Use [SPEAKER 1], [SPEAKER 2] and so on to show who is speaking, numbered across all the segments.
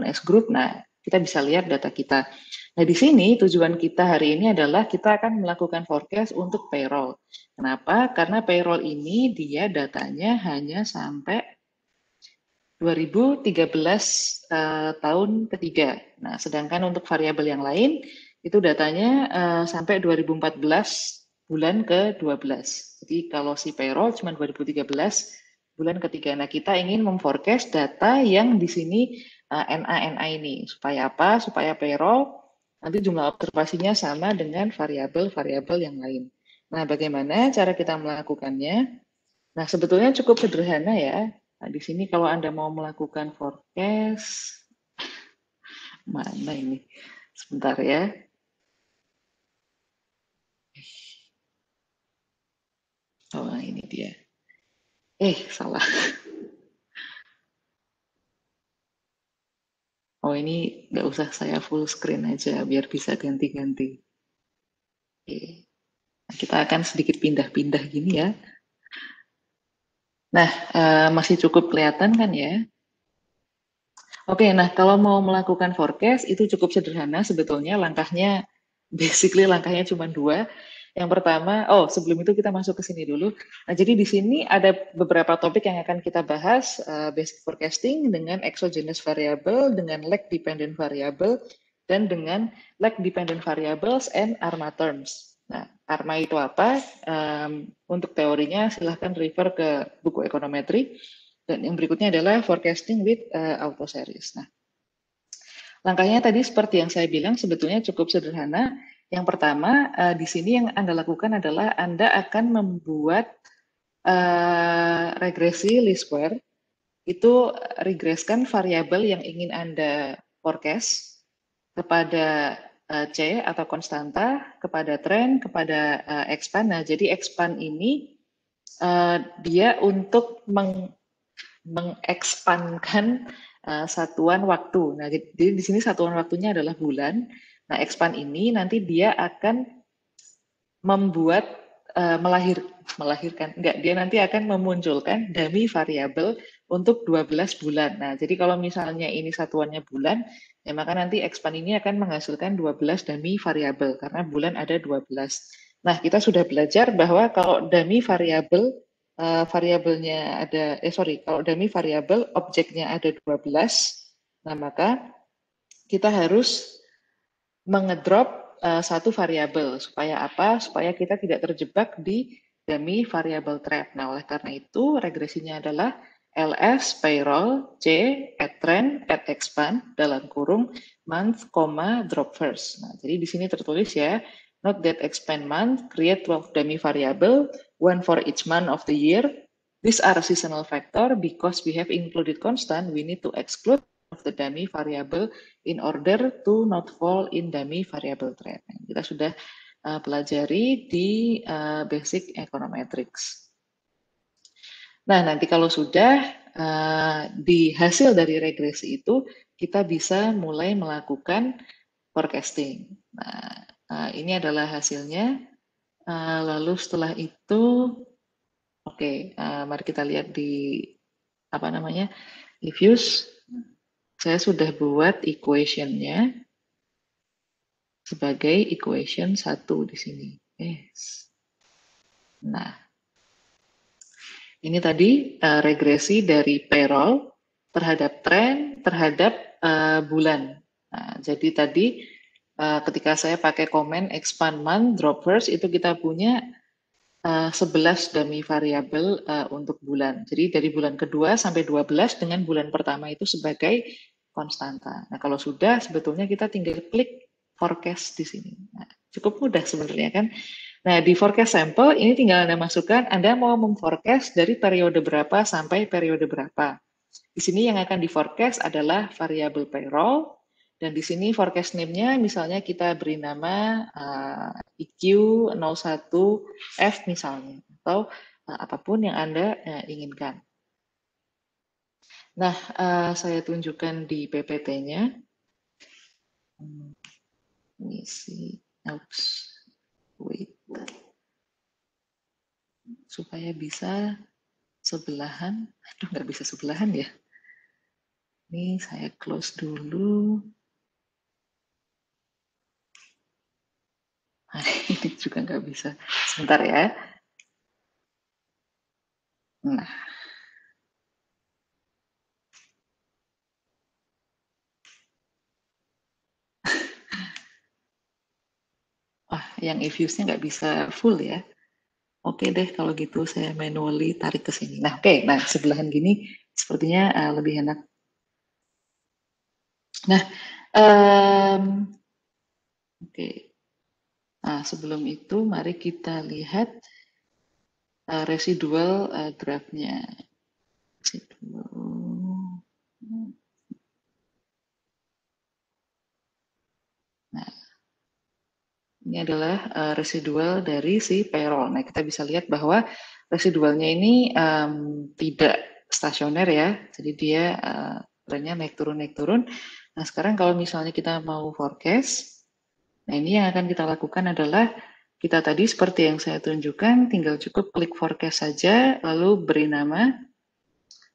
[SPEAKER 1] S group. Nah, kita bisa lihat data kita. Nah, di sini tujuan kita hari ini adalah kita akan melakukan forecast untuk payroll. Kenapa? Karena payroll ini dia datanya hanya sampai 2013 tahun ketiga. Nah, sedangkan untuk variabel yang lain itu datanya sampai 2014 bulan ke-12. Jadi kalau si payroll cuma 2013 bulan ketiga. Nah, kita ingin memforecast data yang di sini NA ini. Supaya apa? Supaya payroll nanti jumlah observasinya sama dengan variabel-variabel yang lain. Nah, bagaimana cara kita melakukannya? Nah, sebetulnya cukup sederhana ya. Nah, di sini kalau Anda mau melakukan forecast, mana ini? Sebentar ya. Oh, ini dia. Salah. Oh, ini nggak usah saya full screen aja, biar bisa ganti-ganti. Oke. Nah, kita akan sedikit pindah-pindah gini ya. Nah, masih cukup kelihatan kan ya? Oke, nah kalau mau melakukan forecast itu cukup sederhana sebetulnya langkahnya, basically langkahnya cuma dua. Yang pertama, sebelum itu kita masuk ke sini dulu. Nah, jadi di sini ada beberapa topik yang akan kita bahas, basic forecasting dengan exogenous variable, dengan lag dependent variable, dan dengan lag dependent variables and ARMA terms. Nah, ARMA itu apa? Untuk teorinya silahkan refer ke buku ekonometri. Dan yang berikutnya adalah forecasting with auto series. Nah, langkahnya tadi seperti yang saya bilang sebetulnya cukup sederhana. Yang pertama, di sini yang Anda lakukan adalah Anda akan membuat regresi least square. Itu regreskan variabel yang ingin Anda forecast kepada C atau konstanta, kepada tren, kepada expand. Nah, jadi expand ini dia untuk mengekspankan satuan waktu. Nah, jadi di sini satuan waktunya adalah bulan. Nah, expand ini nanti dia akan membuat melahirkan, enggak, dia nanti akan memunculkan dummy variabel untuk 12 bulan. Nah, jadi kalau misalnya ini satuannya bulan, ya maka nanti expand ini akan menghasilkan 12 dummy variabel karena bulan ada 12. Nah, kita sudah belajar bahwa kalau dummy variabel variabelnya ada, kalau dummy variabel objeknya ada 12, nah maka kita harus mengedrop satu variabel. Supaya apa? Supaya kita tidak terjebak di dummy variable trap. Nah, oleh karena itu regresinya adalah ls payroll c at trend at expand dalam kurung month, drop first. Nah, jadi di sini tertulis ya, note that expand month create 12 dummy variable, one for each month of the year. These are seasonal factor because we have included constant, we need to exclude of the dummy variable in order to not fall in dummy variable trap. Kita sudah pelajari di basic econometrics. Nah, nanti kalau sudah di hasil dari regresi itu, kita bisa mulai melakukan forecasting. Nah, ini adalah hasilnya. Lalu setelah itu, mari kita lihat di diffuse. Saya sudah buat equation-nya sebagai equation 1 di sini. Nah, ini tadi regresi dari payroll terhadap tren terhadap bulan. Nah, jadi tadi ketika saya pakai komen expand month, drop first, itu kita punya 11 dummy variabel untuk bulan. Jadi dari bulan kedua sampai 12 dengan bulan pertama itu sebagai konstanta. Nah, kalau sudah sebetulnya kita tinggal klik forecast di sini. Nah, cukup mudah sebenarnya kan. Nah, di forecast sampel ini tinggal Anda masukkan Anda mau memforecast dari periode berapa sampai periode berapa. Di sini yang akan di forecast adalah variabel payroll, dan di sini forecast name-nya misalnya kita beri nama EQ01F misalnya, atau apapun yang Anda inginkan. Nah, saya tunjukkan di PPT-nya. Ini supaya bisa sebelahan. Aduh, nggak bisa sebelahan ya. Ini saya close dulu. Nah, ini juga nggak bisa. Sebentar ya. Nah, yang if-use-nya nggak bisa full ya. Oke deh, kalau gitu saya manually tarik ke sini. Nah, oke. Nah, sebelahan gini sepertinya lebih enak. Nah, oke. Nah, sebelum itu mari kita lihat residual graph-nya. Nah, ini adalah residual dari si payroll. Nah, kita bisa lihat bahwa residualnya ini tidak stasioner ya. Jadi dia trennya naik turun. Nah, sekarang kalau misalnya kita mau forecast, nah ini yang akan kita lakukan adalah kita tadi seperti yang saya tunjukkan, tinggal cukup klik forecast saja, lalu beri nama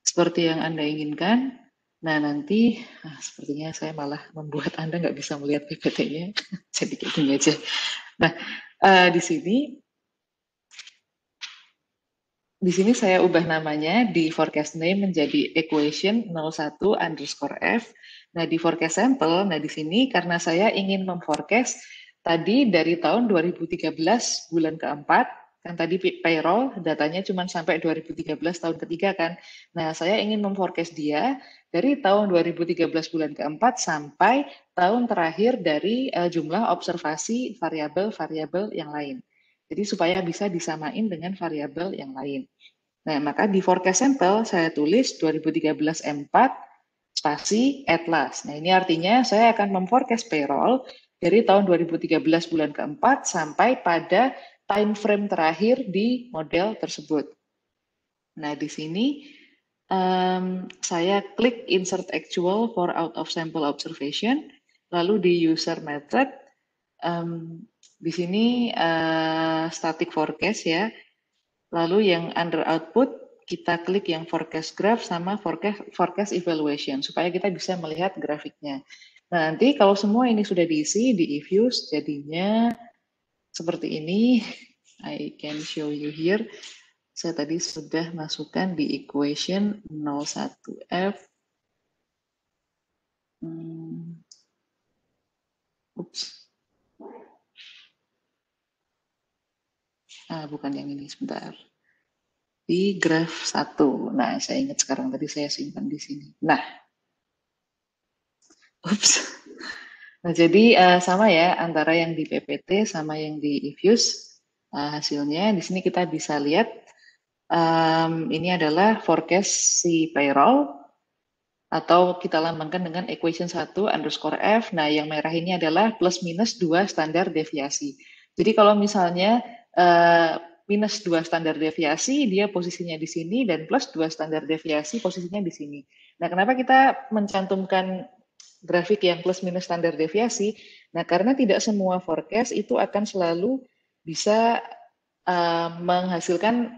[SPEAKER 1] seperti yang Anda inginkan. Nah, nanti sepertinya saya malah membuat Anda nggak bisa melihat PPT-nya. Jadi kayak gini aja. Nah, di sini saya ubah namanya di forecast name menjadi equation 01 underscore F. Nah, di forecast sampel, nah di sini karena saya ingin memforecast tadi dari tahun 2013 bulan keempat, kan tadi payroll datanya cuma sampai 2013 tahun ketiga kan. Nah, saya ingin memforecast dia dari tahun 2013 bulan keempat sampai tahun terakhir dari jumlah observasi variabel-variabel yang lain. Jadi supaya bisa disamain dengan variabel yang lain. Nah, maka di forecast sampel saya tulis 2013 M4 spasi at last. Nah, ini artinya saya akan memforecast payroll dari tahun 2013 bulan keempat sampai pada time frame terakhir di model tersebut. Nah, di sini saya klik insert actual for out of sample observation, lalu di user method, di sini static forecast ya, lalu yang under output kita klik yang forecast graph sama forecast evaluation supaya kita bisa melihat grafiknya. Nah, nanti kalau semua ini sudah diisi di if-use jadinya seperti ini. I can show you here. Saya tadi sudah masukkan di equation 01F. Oops. Bukan yang ini, sebentar. Di graph 1. Nah, saya ingat sekarang tadi saya simpan di sini. Nah, Nah, jadi sama ya antara yang di PPT sama yang di if-use hasilnya. Di sini kita bisa lihat ini adalah forecast si payroll atau kita lambangkan dengan equation 1 underscore F. Nah, yang merah ini adalah plus minus 2 standar deviasi. Jadi kalau misalnya minus 2 standar deviasi, dia posisinya di sini, dan plus 2 standar deviasi posisinya di sini. Nah, kenapa kita mencantumkan grafik yang plus minus standar deviasi? Nah, karena tidak semua forecast itu akan selalu bisa menghasilkan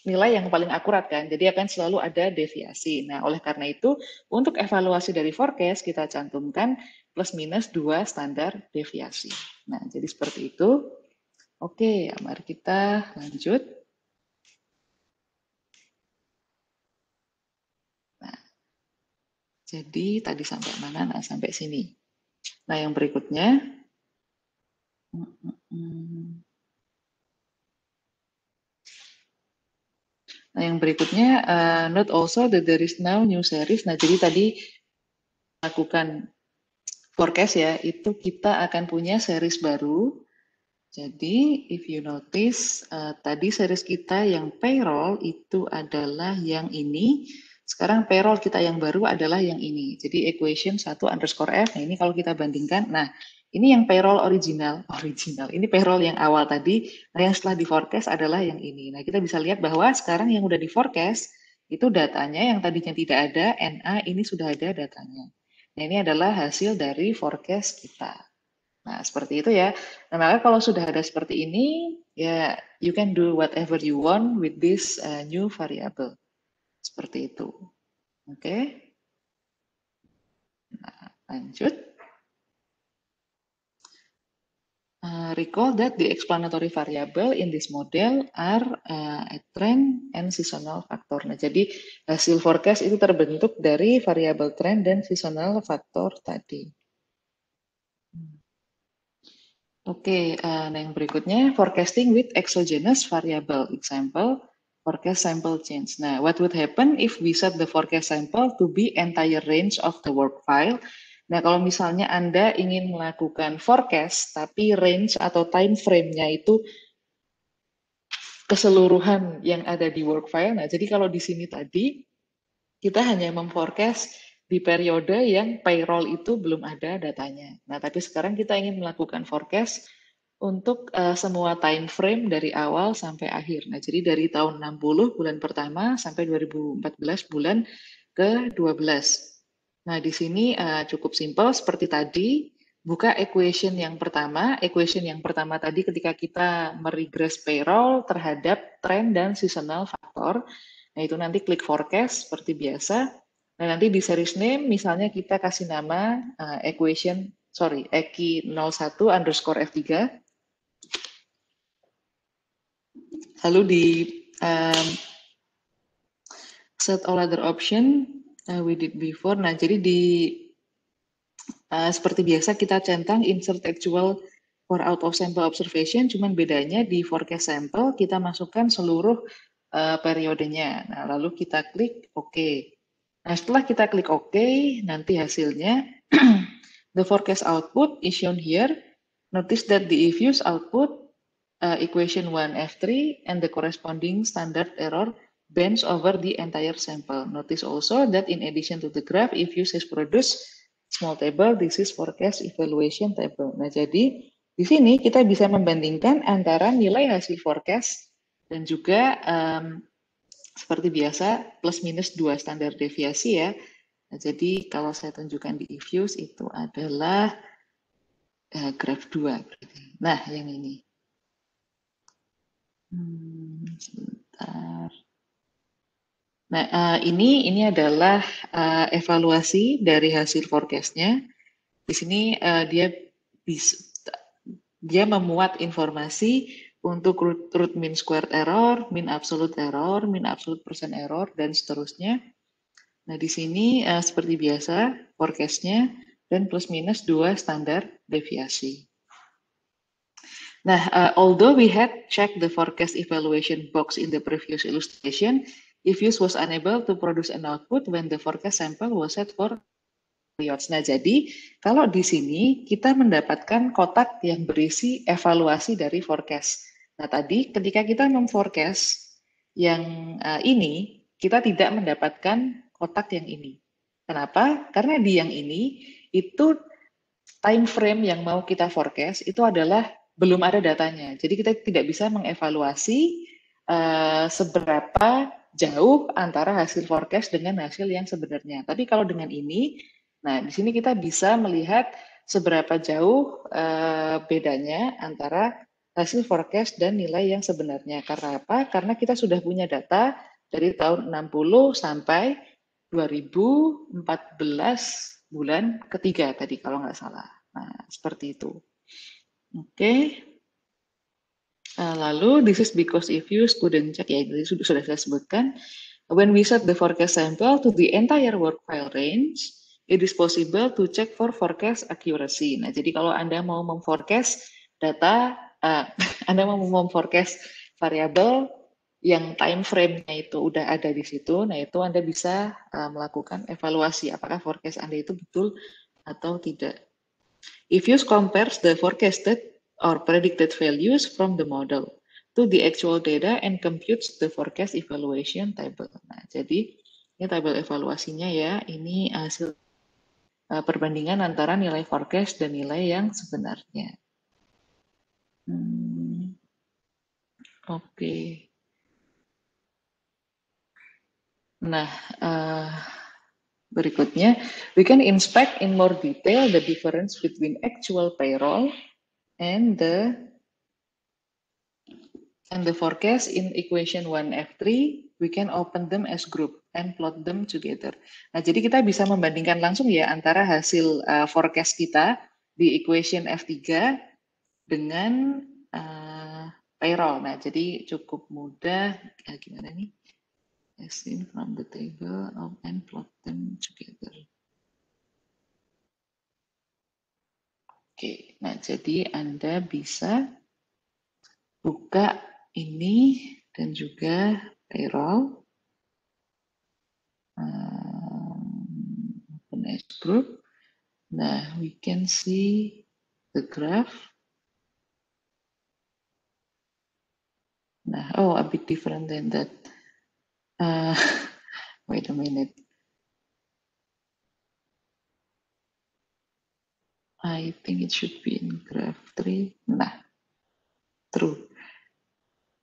[SPEAKER 1] nilai yang paling akurat kan, jadi akan selalu ada deviasi. Nah, oleh karena itu, untuk evaluasi dari forecast, kita cantumkan plus minus 2 standar deviasi. Nah, jadi seperti itu. Oke, mari kita lanjut. Nah, jadi tadi sampai mana? Nah, sampai sini. Nah, yang berikutnya, note also that there is now new series. Nah, jadi tadi lakukan forecast ya, itu kita akan punya series baru. Jadi, if you notice, tadi series kita yang payroll itu adalah yang ini. Sekarang payroll kita yang baru adalah yang ini. Jadi, equation 1 underscore F. Nah, ini kalau kita bandingkan, nah, ini yang payroll original. Ini payroll yang awal tadi. Nah, yang setelah di forecast adalah yang ini. Nah, kita bisa lihat bahwa sekarang yang udah di forecast, itu datanya yang tadinya tidak ada, NA ini sudah ada datanya. Nah, ini adalah hasil dari forecast kita. Nah, seperti itu ya. Nah, maka kalau sudah ada seperti ini, ya you can do whatever you want with this new variable. Seperti itu. Oke. Lanjut. Recall that the explanatory variable in this model are a trend and seasonal factor. Nah, jadi hasil forecast itu terbentuk dari variabel trend dan seasonal factor tadi. Oke, nah yang berikutnya forecasting with exogenous variable. Example, forecast sample change. Nah, what would happen if we set the forecast sample to be entire range of the work file? Nah, kalau misalnya Anda ingin melakukan forecast, tapi range atau time frame-nya itu keseluruhan yang ada di work file. Nah, jadi kalau di sini tadi, kita hanya memforecast di periode yang payroll itu belum ada datanya. Nah, tapi sekarang kita ingin melakukan forecast untuk semua time frame dari awal sampai akhir. Nah, jadi dari tahun 60 bulan pertama sampai 2014 bulan ke-12. Nah, di sini cukup simpel seperti tadi. Buka equation yang pertama. Equation yang pertama tadi ketika kita meregress payroll terhadap trend dan seasonal factor. Nah, itu nanti klik forecast seperti biasa. Nah, nanti di series name misalnya kita kasih nama Eki 01 underscore F3. Lalu di set all other option we did before. Nah, jadi di seperti biasa kita centang insert actual for out of sample observation, cuman bedanya di forecast sample kita masukkan seluruh periodenya. Nah, lalu kita klik OK. Nah, setelah kita klik OK, nanti hasilnya the forecast output is shown here. Notice that the ifuse output equation 1 F3 and the corresponding standard error bands over the entire sample. Notice also that in addition to the graph, ifuse has produced small table, this is forecast evaluation table. Nah, jadi di sini kita bisa membandingkan antara nilai hasil forecast dan juga seperti biasa plus minus 2 standar deviasi ya. Nah, jadi kalau saya tunjukkan di ifuse itu adalah graf 2. Nah, yang ini. Sebentar. Nah, ini adalah evaluasi dari hasil forecast-nya. Di sini dia memuat informasi untuk root mean squared error, mean absolute percent error, dan seterusnya. Nah, di sini seperti biasa forecast-nya dan plus minus 2 standar deviasi. Nah, although we had checked the forecast evaluation box in the previous illustration, ifuse was unable to produce an output when the forecast sample was set for periods. Nah, jadi kalau di sini kita mendapatkan kotak yang berisi evaluasi dari forecast. Nah, tadi ketika kita memforecast yang ini, kita tidak mendapatkan kotak yang ini. Kenapa? Karena di yang ini itu time frame yang mau kita forecast itu adalah belum ada datanya. Jadi kita tidak bisa mengevaluasi seberapa jauh antara hasil forecast dengan hasil yang sebenarnya. Tapi kalau dengan ini, nah di sini kita bisa melihat seberapa jauh bedanya antara hasil forecast dan nilai yang sebenarnya. Karena apa? Karena kita sudah punya data dari tahun 60 sampai 2014 bulan ketiga tadi kalau nggak salah. Nah, seperti itu. Oke. Lalu, this is because ifuse couldn't check, ya ini sudah saya sebutkan. When we set the forecast sample to the entire work file range, it is possible to check for forecast accuracy. Nah, jadi kalau Anda mau memforecast data, Anda mau memforecast variabel yang time frame-nya itu udah ada di situ, nah itu Anda bisa melakukan evaluasi apakah forecast Anda itu betul atau tidak. Ifuse compares the forecasted or predicted values from the model to the actual data and computes the forecast evaluation table. Nah, jadi ini tabel evaluasinya ya. Ini hasil perbandingan antara nilai forecast dan nilai yang sebenarnya. Oke. Nah, berikutnya, we can inspect in more detail the difference between actual payroll and the forecast in equation 1 F3. We can open them as group. and plot them together. Nah, jadi kita bisa membandingkan langsung ya antara hasil forecast kita di equation F3 dengan payroll. Nah, jadi cukup mudah. Gimana nih? As seen from the table and plot them together. Oke, nah jadi Anda bisa buka ini dan juga payroll. Open as group. Nah, we can see the graph. Nah, oh, a bit different than that. Wait a minute. I think it should be in graph 3. Nah, true.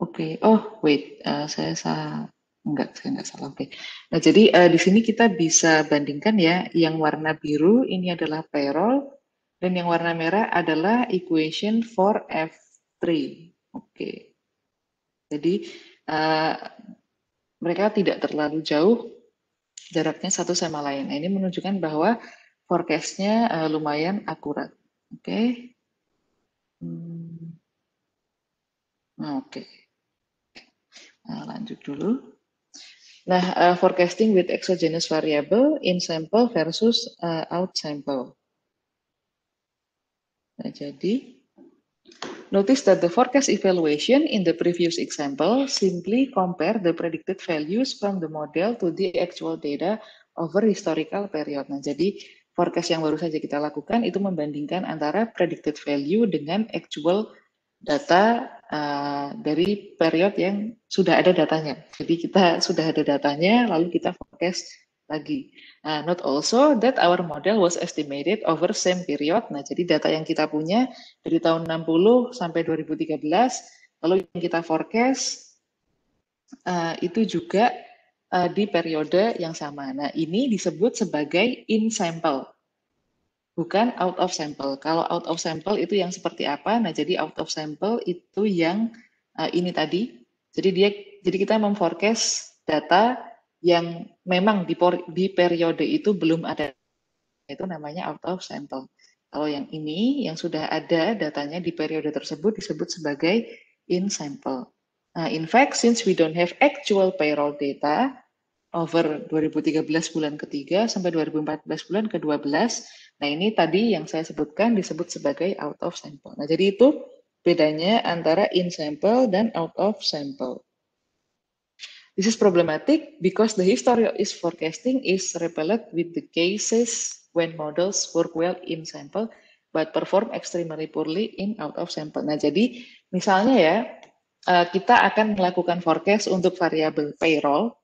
[SPEAKER 1] Oke, oh wait, saya salah. Saya nggak salah. Oke. Nah, jadi di sini kita bisa bandingkan ya, yang warna biru ini adalah payroll, dan yang warna merah adalah equation for F3. Oke. Jadi mereka tidak terlalu jauh jaraknya satu sama lain. Nah, ini menunjukkan bahwa forecast-nya lumayan akurat. Oke. Oke. Nah, lanjut dulu. Nah, forecasting with exogenous variable in sample versus out sample. Nah, jadi notice that the forecast evaluation in the previous example simply compare the predicted values from the model to the actual data over historical period. Nah, jadi forecast yang baru saja kita lakukan itu membandingkan antara predicted value dengan actual data dari period yang sudah ada datanya. Jadi kita sudah ada datanya, lalu kita forecast lagi. Note also that our model was estimated over same period. Nah, jadi data yang kita punya dari tahun 60 sampai 2013, lalu yang kita forecast itu juga di periode yang sama. Nah, ini disebut sebagai in sample, bukan out of sample. Kalau out of sample itu yang seperti apa? Nah, jadi out of sample itu yang ini tadi. Jadi kita memforecast data yang memang di periode itu belum ada, itu namanya out of sample. Kalau yang ini yang sudah ada datanya di periode tersebut disebut sebagai in sample. In fact, since we don't have actual payroll data over 2013 bulan ketiga sampai 2014 bulan ke-12, nah ini tadi yang saya sebutkan disebut sebagai out of sample. Nah, jadi itu bedanya antara in sample dan out of sample. This is problematic because the history of forecasting is repelled with the cases when models work well in sample but perform extremely poorly in out of sample. Nah, jadi misalnya ya, kita akan melakukan forecast untuk variabel payroll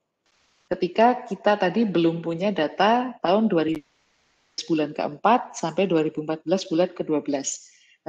[SPEAKER 1] ketika kita tadi belum punya data tahun 2000 bulan ke-4 sampai 2014 bulan ke-12.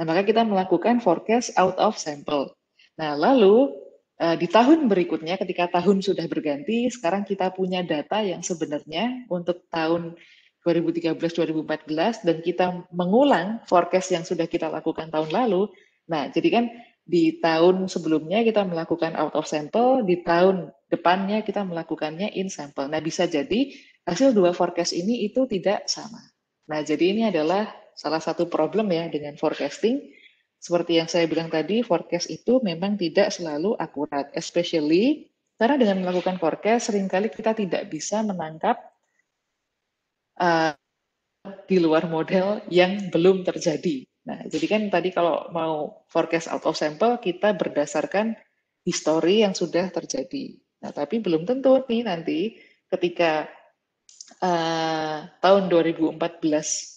[SPEAKER 1] Nah, maka kita melakukan forecast out of sample. Nah, lalu di tahun berikutnya ketika tahun sudah berganti, sekarang kita punya data yang sebenarnya untuk tahun 2013-2014 dan kita mengulang forecast yang sudah kita lakukan tahun lalu. Nah, jadi kan di tahun sebelumnya kita melakukan out of sample, di tahun depannya kita melakukannya in sample. Nah, bisa jadi hasil dua forecast ini itu tidak sama. Nah, jadi ini adalah salah satu problem ya dengan forecasting. Seperti yang saya bilang tadi, forecast itu memang tidak selalu akurat, especially karena dengan melakukan forecast seringkali kita tidak bisa menangkap di luar model yang belum terjadi. Nah, jadi kan tadi kalau mau forecast out of sample, kita berdasarkan history yang sudah terjadi. Nah, tapi belum tentu nih nanti ketika tahun 2014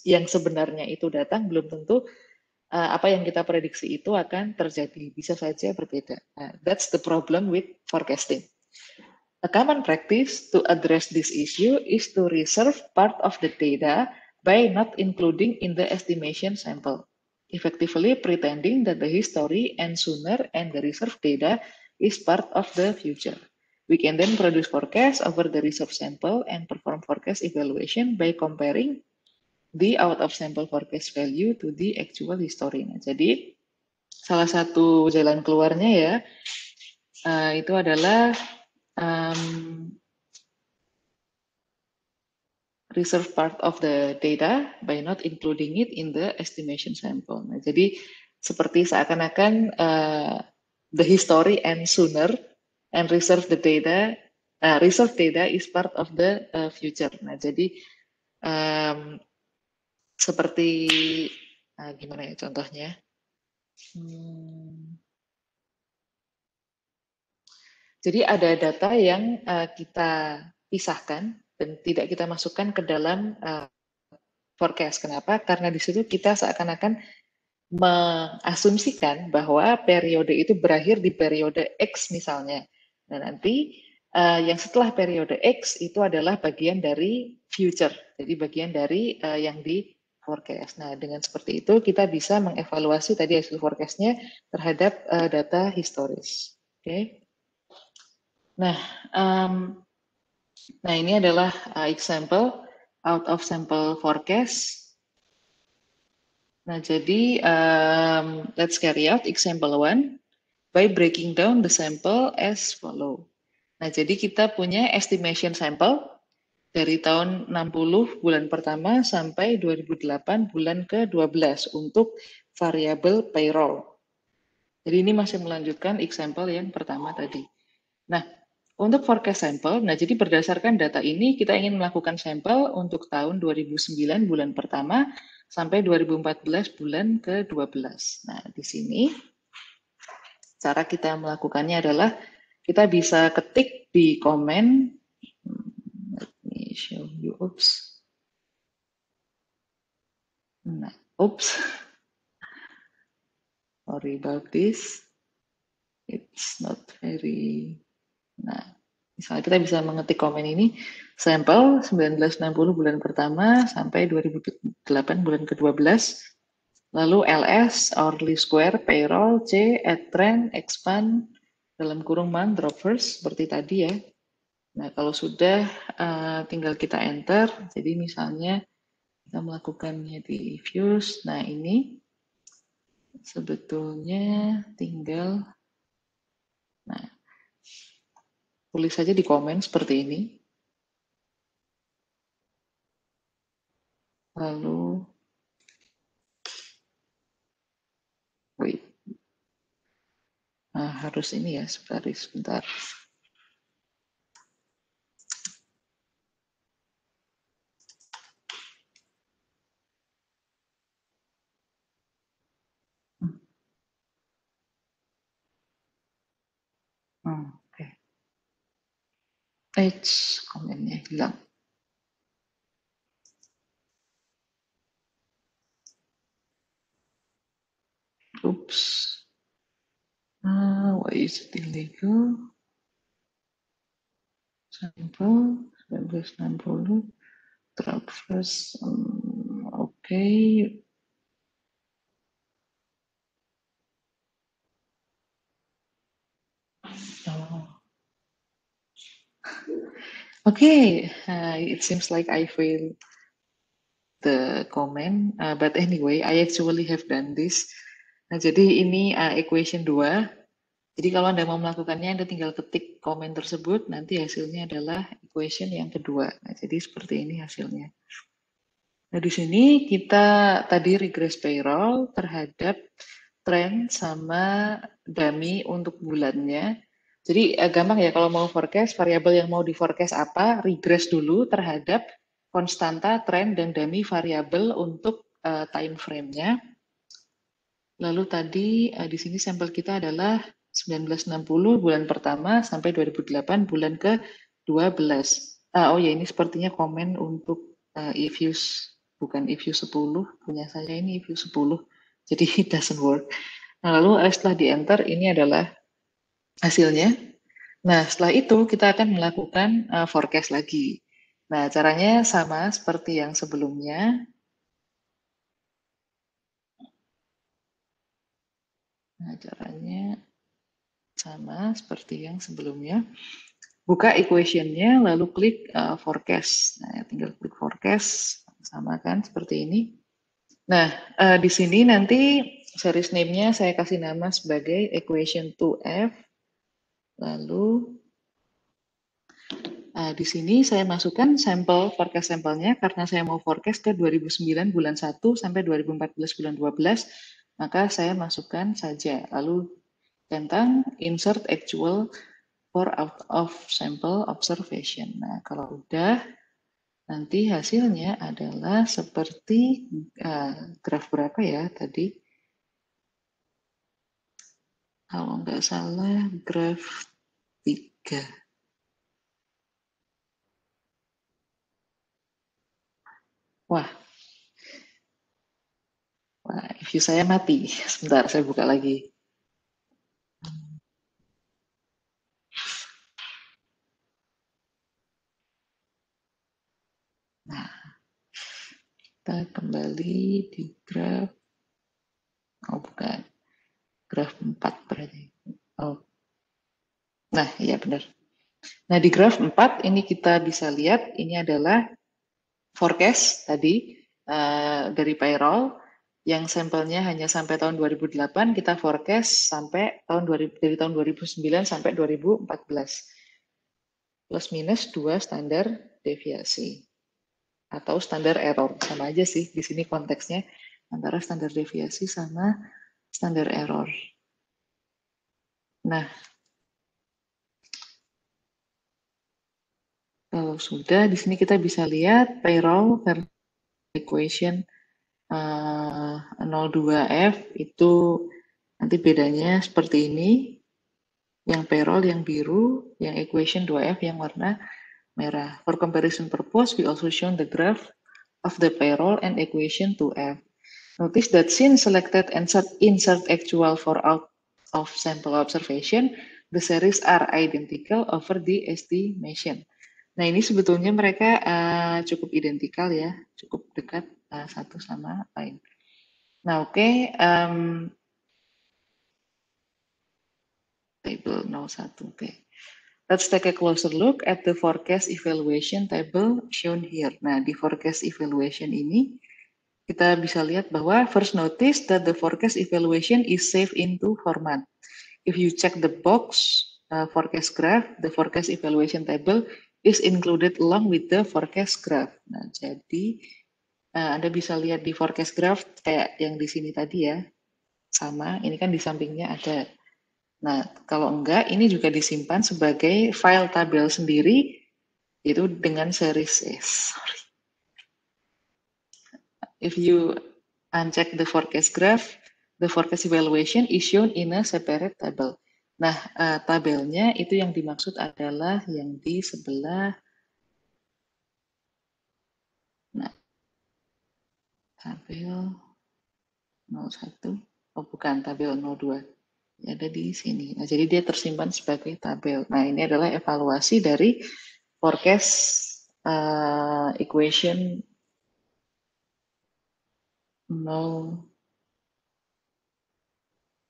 [SPEAKER 1] yang sebenarnya itu datang, belum tentu apa yang kita prediksi itu akan terjadi, bisa saja berbeda. That's the problem with forecasting. A common practice to address this issue is to reserve part of the data by not including in the estimation sample, effectively pretending that the history ends sooner and the reserved data is part of the future. We can then produce forecast over the reserved sample and perform forecast evaluation by comparing the out of sample forecast value to the actual history. Nah, jadi salah satu jalan keluarnya ya itu adalah reserve part of the data by not including it in the estimation sample. Nah, jadi seperti seakan-akan the history ends sooner and reserve data is part of the future. Nah, jadi seperti gimana ya contohnya? Jadi ada data yang kita pisahkan dan tidak kita masukkan ke dalam forecast. Kenapa? Karena di situ kita seakan-akan mengasumsikan bahwa periode itu berakhir di periode X misalnya. Nah, nanti yang setelah periode X itu adalah bagian dari future. Jadi bagian dari yang di forecast. Nah, dengan seperti itu kita bisa mengevaluasi tadi hasil forecast-nya terhadap data historis. Oke. Nah, ini adalah example out of sample forecast. Nah, jadi let's carry out example 1 by breaking down the sample as follow. Nah, jadi kita punya estimation sample dari tahun 60 bulan pertama sampai 2008 bulan ke-12 untuk variabel payroll. Jadi ini masih melanjutkan example yang pertama tadi. Nah, untuk forecast sampel, nah jadi berdasarkan data ini kita ingin melakukan sampel untuk tahun 2009 bulan pertama sampai 2014 bulan ke-12. Nah, di sini cara kita melakukannya adalah kita bisa ketik di komen. Let me show you. Nah, sorry about this. It's not very. Nah, misalnya kita bisa mengetik komen ini, sampel 1960 bulan pertama sampai 2008 bulan ke-12, lalu LS, hourly square, payroll, C, add trend, expand, dalam kurung month, drop first, seperti tadi ya. Nah, kalau sudah tinggal kita enter, jadi misalnya kita melakukannya di Fuse, nah ini sebetulnya tinggal, nah, tulis saja di komen seperti ini. Lalu, wait. Nah, harus ini ya, sebentar. Oke. Komennya hilang. Oops. Why is it illegal? Sample 1960. Drop first. Okay. Okay. It seems like I failed the comment. But anyway, I actually have done this. Nah, jadi ini equation 2. Jadi kalau Anda mau melakukannya, Anda tinggal ketik komen tersebut, nanti hasilnya adalah equation yang kedua. Nah, jadi seperti ini hasilnya. Nah, di sini kita tadi regress payroll terhadap trend sama dummy untuk bulannya. Jadi gampang ya kalau mau forecast, variabel yang mau di forecast apa, regress dulu terhadap konstanta, trend, dan dummy variabel untuk time frame-nya. Lalu tadi di sini sampel kita adalah 1960 bulan pertama sampai 2008 bulan ke-12. Oh ya, ini sepertinya komen untuk EViews, bukan EViews 10, punya saya ini EViews 10, jadi it doesn't work. Nah, lalu setelah di-enter, ini adalah hasilnya. Nah, setelah itu kita akan melakukan forecast lagi. Nah, caranya sama seperti yang sebelumnya. Nah, caranya sama seperti yang sebelumnya. Buka equation-nya, lalu klik forecast. Nah, tinggal klik forecast, sama kan seperti ini. Nah, di sini nanti series name-nya saya kasih nama sebagai equation 2F. Lalu Di sini saya masukkan sampel forecast sampelnya karena saya mau forecast ke 2009 bulan 1 sampai 2014 bulan 12, maka saya masukkan saja. Lalu tentang insert actual for out of sample observation. Nah, kalau udah, nanti hasilnya adalah seperti graf berapa ya tadi? Kalau nggak salah graf 3. Wah, view saya mati. Sebentar, saya buka lagi. Nah, kita kembali di graf. Oh, bukan. Graf 4 berarti. Oh. Nah, iya benar. Nah, di graf 4 ini kita bisa lihat ini adalah forecast tadi dari payroll yang sampelnya hanya sampai tahun 2008, kita forecast sampai dari tahun 2009 sampai 2014. Plus minus 2 standar deviasi atau standar error. Sama aja sih di sini konteksnya antara standar deviasi sama standar error. Nah, kalau sudah di sini kita bisa lihat payroll equation 02F itu nanti bedanya seperti ini. Yang payroll yang biru, yang equation 2F yang warna merah. For comparison purpose, we also show the graph of the payroll and equation 2F. Notice that since selected and insert actual for out of sample observation, the series are identical over the estimation. Nah, ini sebetulnya mereka cukup identikal ya, cukup dekat satu sama lain. Nah, oke. Table 01, oke. Let's take a closer look at the forecast evaluation table shown here. Nah, di forecast evaluation ini, kita bisa lihat bahwa first notice that the forecast evaluation is saved into format. If you check the box forecast graph, the forecast evaluation table is included along with the forecast graph. Nah, jadi Anda bisa lihat di forecast graph kayak yang di sini tadi ya, sama. Ini kan di sampingnya ada. Nah, kalau enggak, ini juga disimpan sebagai file tabel sendiri, itu dengan series S. Sorry. If you uncheck the forecast graph, the forecast evaluation is shown in a separate table. Nah, tabelnya itu yang dimaksud adalah yang di sebelah. Nah, tabel 01. Oh, bukan, tabel 02. Ada di sini. Nah, jadi dia tersimpan sebagai tabel. Nah, ini adalah evaluasi dari forecast equation 0.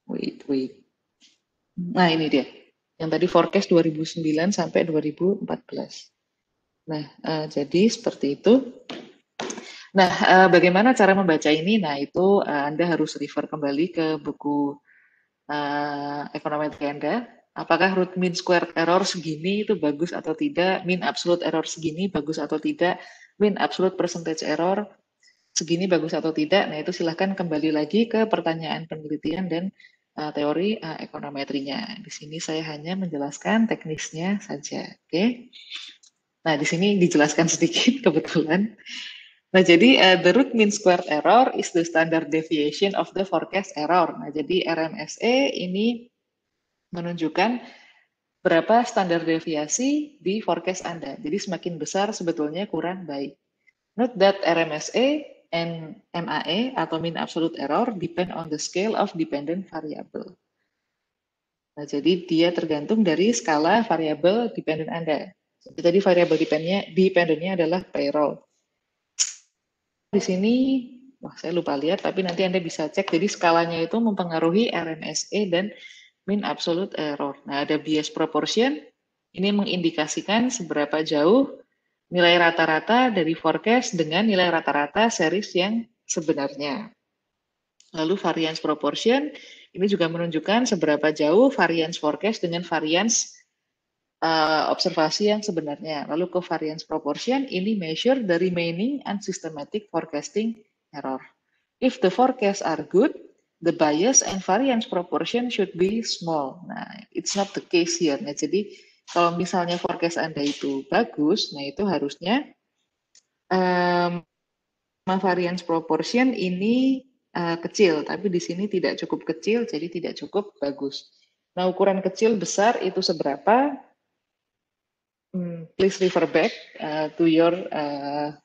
[SPEAKER 1] Wait. Nah, ini dia. Yang tadi forecast 2009 sampai 2014. Nah, jadi seperti itu. Nah, bagaimana cara membaca ini? Nah, itu Anda harus refer kembali ke buku ekonometri Anda. Apakah root mean squared error segini itu bagus atau tidak? Mean absolute error segini bagus atau tidak? Mean absolute percentage error segini bagus atau tidak? Nah, itu silahkan kembali lagi ke pertanyaan penelitian dan teori ekonometrinya. Di sini saya hanya menjelaskan teknisnya saja. Oke. Nah, di sini dijelaskan sedikit kebetulan. Nah, jadi the root mean squared error is the standard deviation of the forecast error. Nah, jadi RMSE ini menunjukkan berapa standar deviasi di forecast Anda. Jadi semakin besar sebetulnya kurang baik. Note that RMSE and MAE atau mean absolute error depend on the scale of dependent variable. Nah, jadi dia tergantung dari skala variabel dependent Anda. Jadi variabel dependentnya adalah payroll. Di sini, saya lupa lihat, tapi nanti Anda bisa cek. Jadi skalanya itu mempengaruhi RMSE dan mean absolute error. Nah, ada bias proportion. Ini mengindikasikan seberapa jauh nilai rata-rata dari forecast dengan nilai rata-rata series yang sebenarnya. Lalu variance proportion, ini juga menunjukkan seberapa jauh variance forecast dengan variance observasi yang sebenarnya. Lalu covariance proportion ini measure the remaining unsystematic forecasting error. If the forecasts are good, the bias and variance proportion should be small. Nah, it's not the case here. Nah, jadi kalau misalnya forecast Anda itu bagus, nah itu harusnya variance proportion ini kecil, tapi di sini tidak cukup kecil, jadi tidak cukup bagus. Nah, ukuran kecil besar itu seberapa? Please refer back to your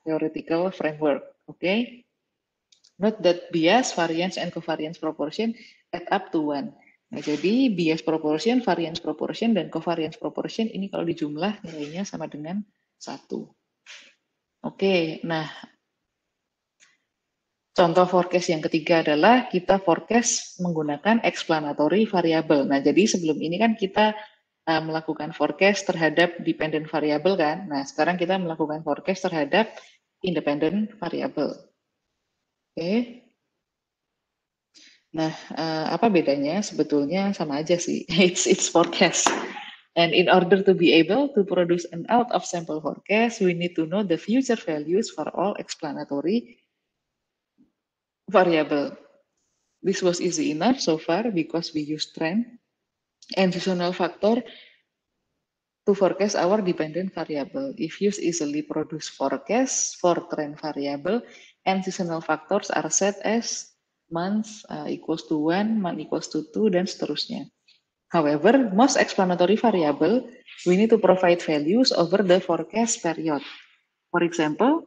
[SPEAKER 1] theoretical framework. Okay. Note that bias, variance, and covariance proportion add up to 1. Nah, jadi bias proportion, variance proportion, dan covariance proportion ini kalau dijumlah nilainya sama dengan 1. Oke, nah contoh forecast yang ketiga adalah kita forecast menggunakan explanatory variable. Nah, jadi sebelum ini kan kita melakukan forecast terhadap dependent variable kan. Nah, sekarang kita melakukan forecast terhadap independent variable. Oke. Nah, apa bedanya? Sebetulnya sama aja sih. It's forecast. And in order to be able to produce an out of sample forecast, we need to know the future values for all explanatory variable. This was easy enough so far because we use trend and seasonal factor to forecast our dependent variable. If use easily produce forecast for trend variable and seasonal factors are set as months equals to 1, month equals to 2, dan seterusnya. However, most explanatory variable, we need to provide values over the forecast period. For example,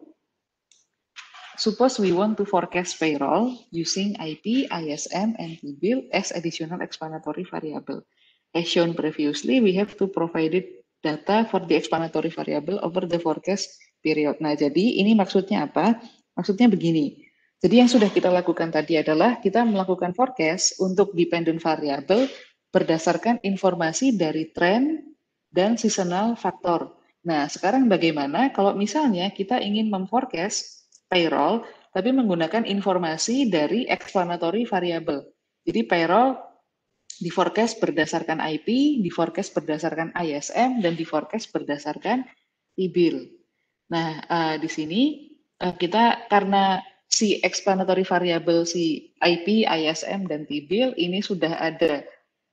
[SPEAKER 1] suppose we want to forecast payroll using IP, ISM, and T-bill as additional explanatory variable. As shown previously, we have to provide data for the explanatory variable over the forecast period. Nah, jadi ini maksudnya apa? Maksudnya begini. Jadi yang sudah kita lakukan tadi adalah kita melakukan forecast untuk dependent variable berdasarkan informasi dari trend dan seasonal factor. Nah, sekarang bagaimana kalau misalnya kita ingin memforecast payroll, tapi menggunakan informasi dari explanatory variable. Jadi payroll di forecast berdasarkan IP, di forecast berdasarkan ISM, dan di forecast berdasarkan T-bill. Nah, di sini kita karena si explanatory variable si IP, ISM, dan T-bill ini sudah ada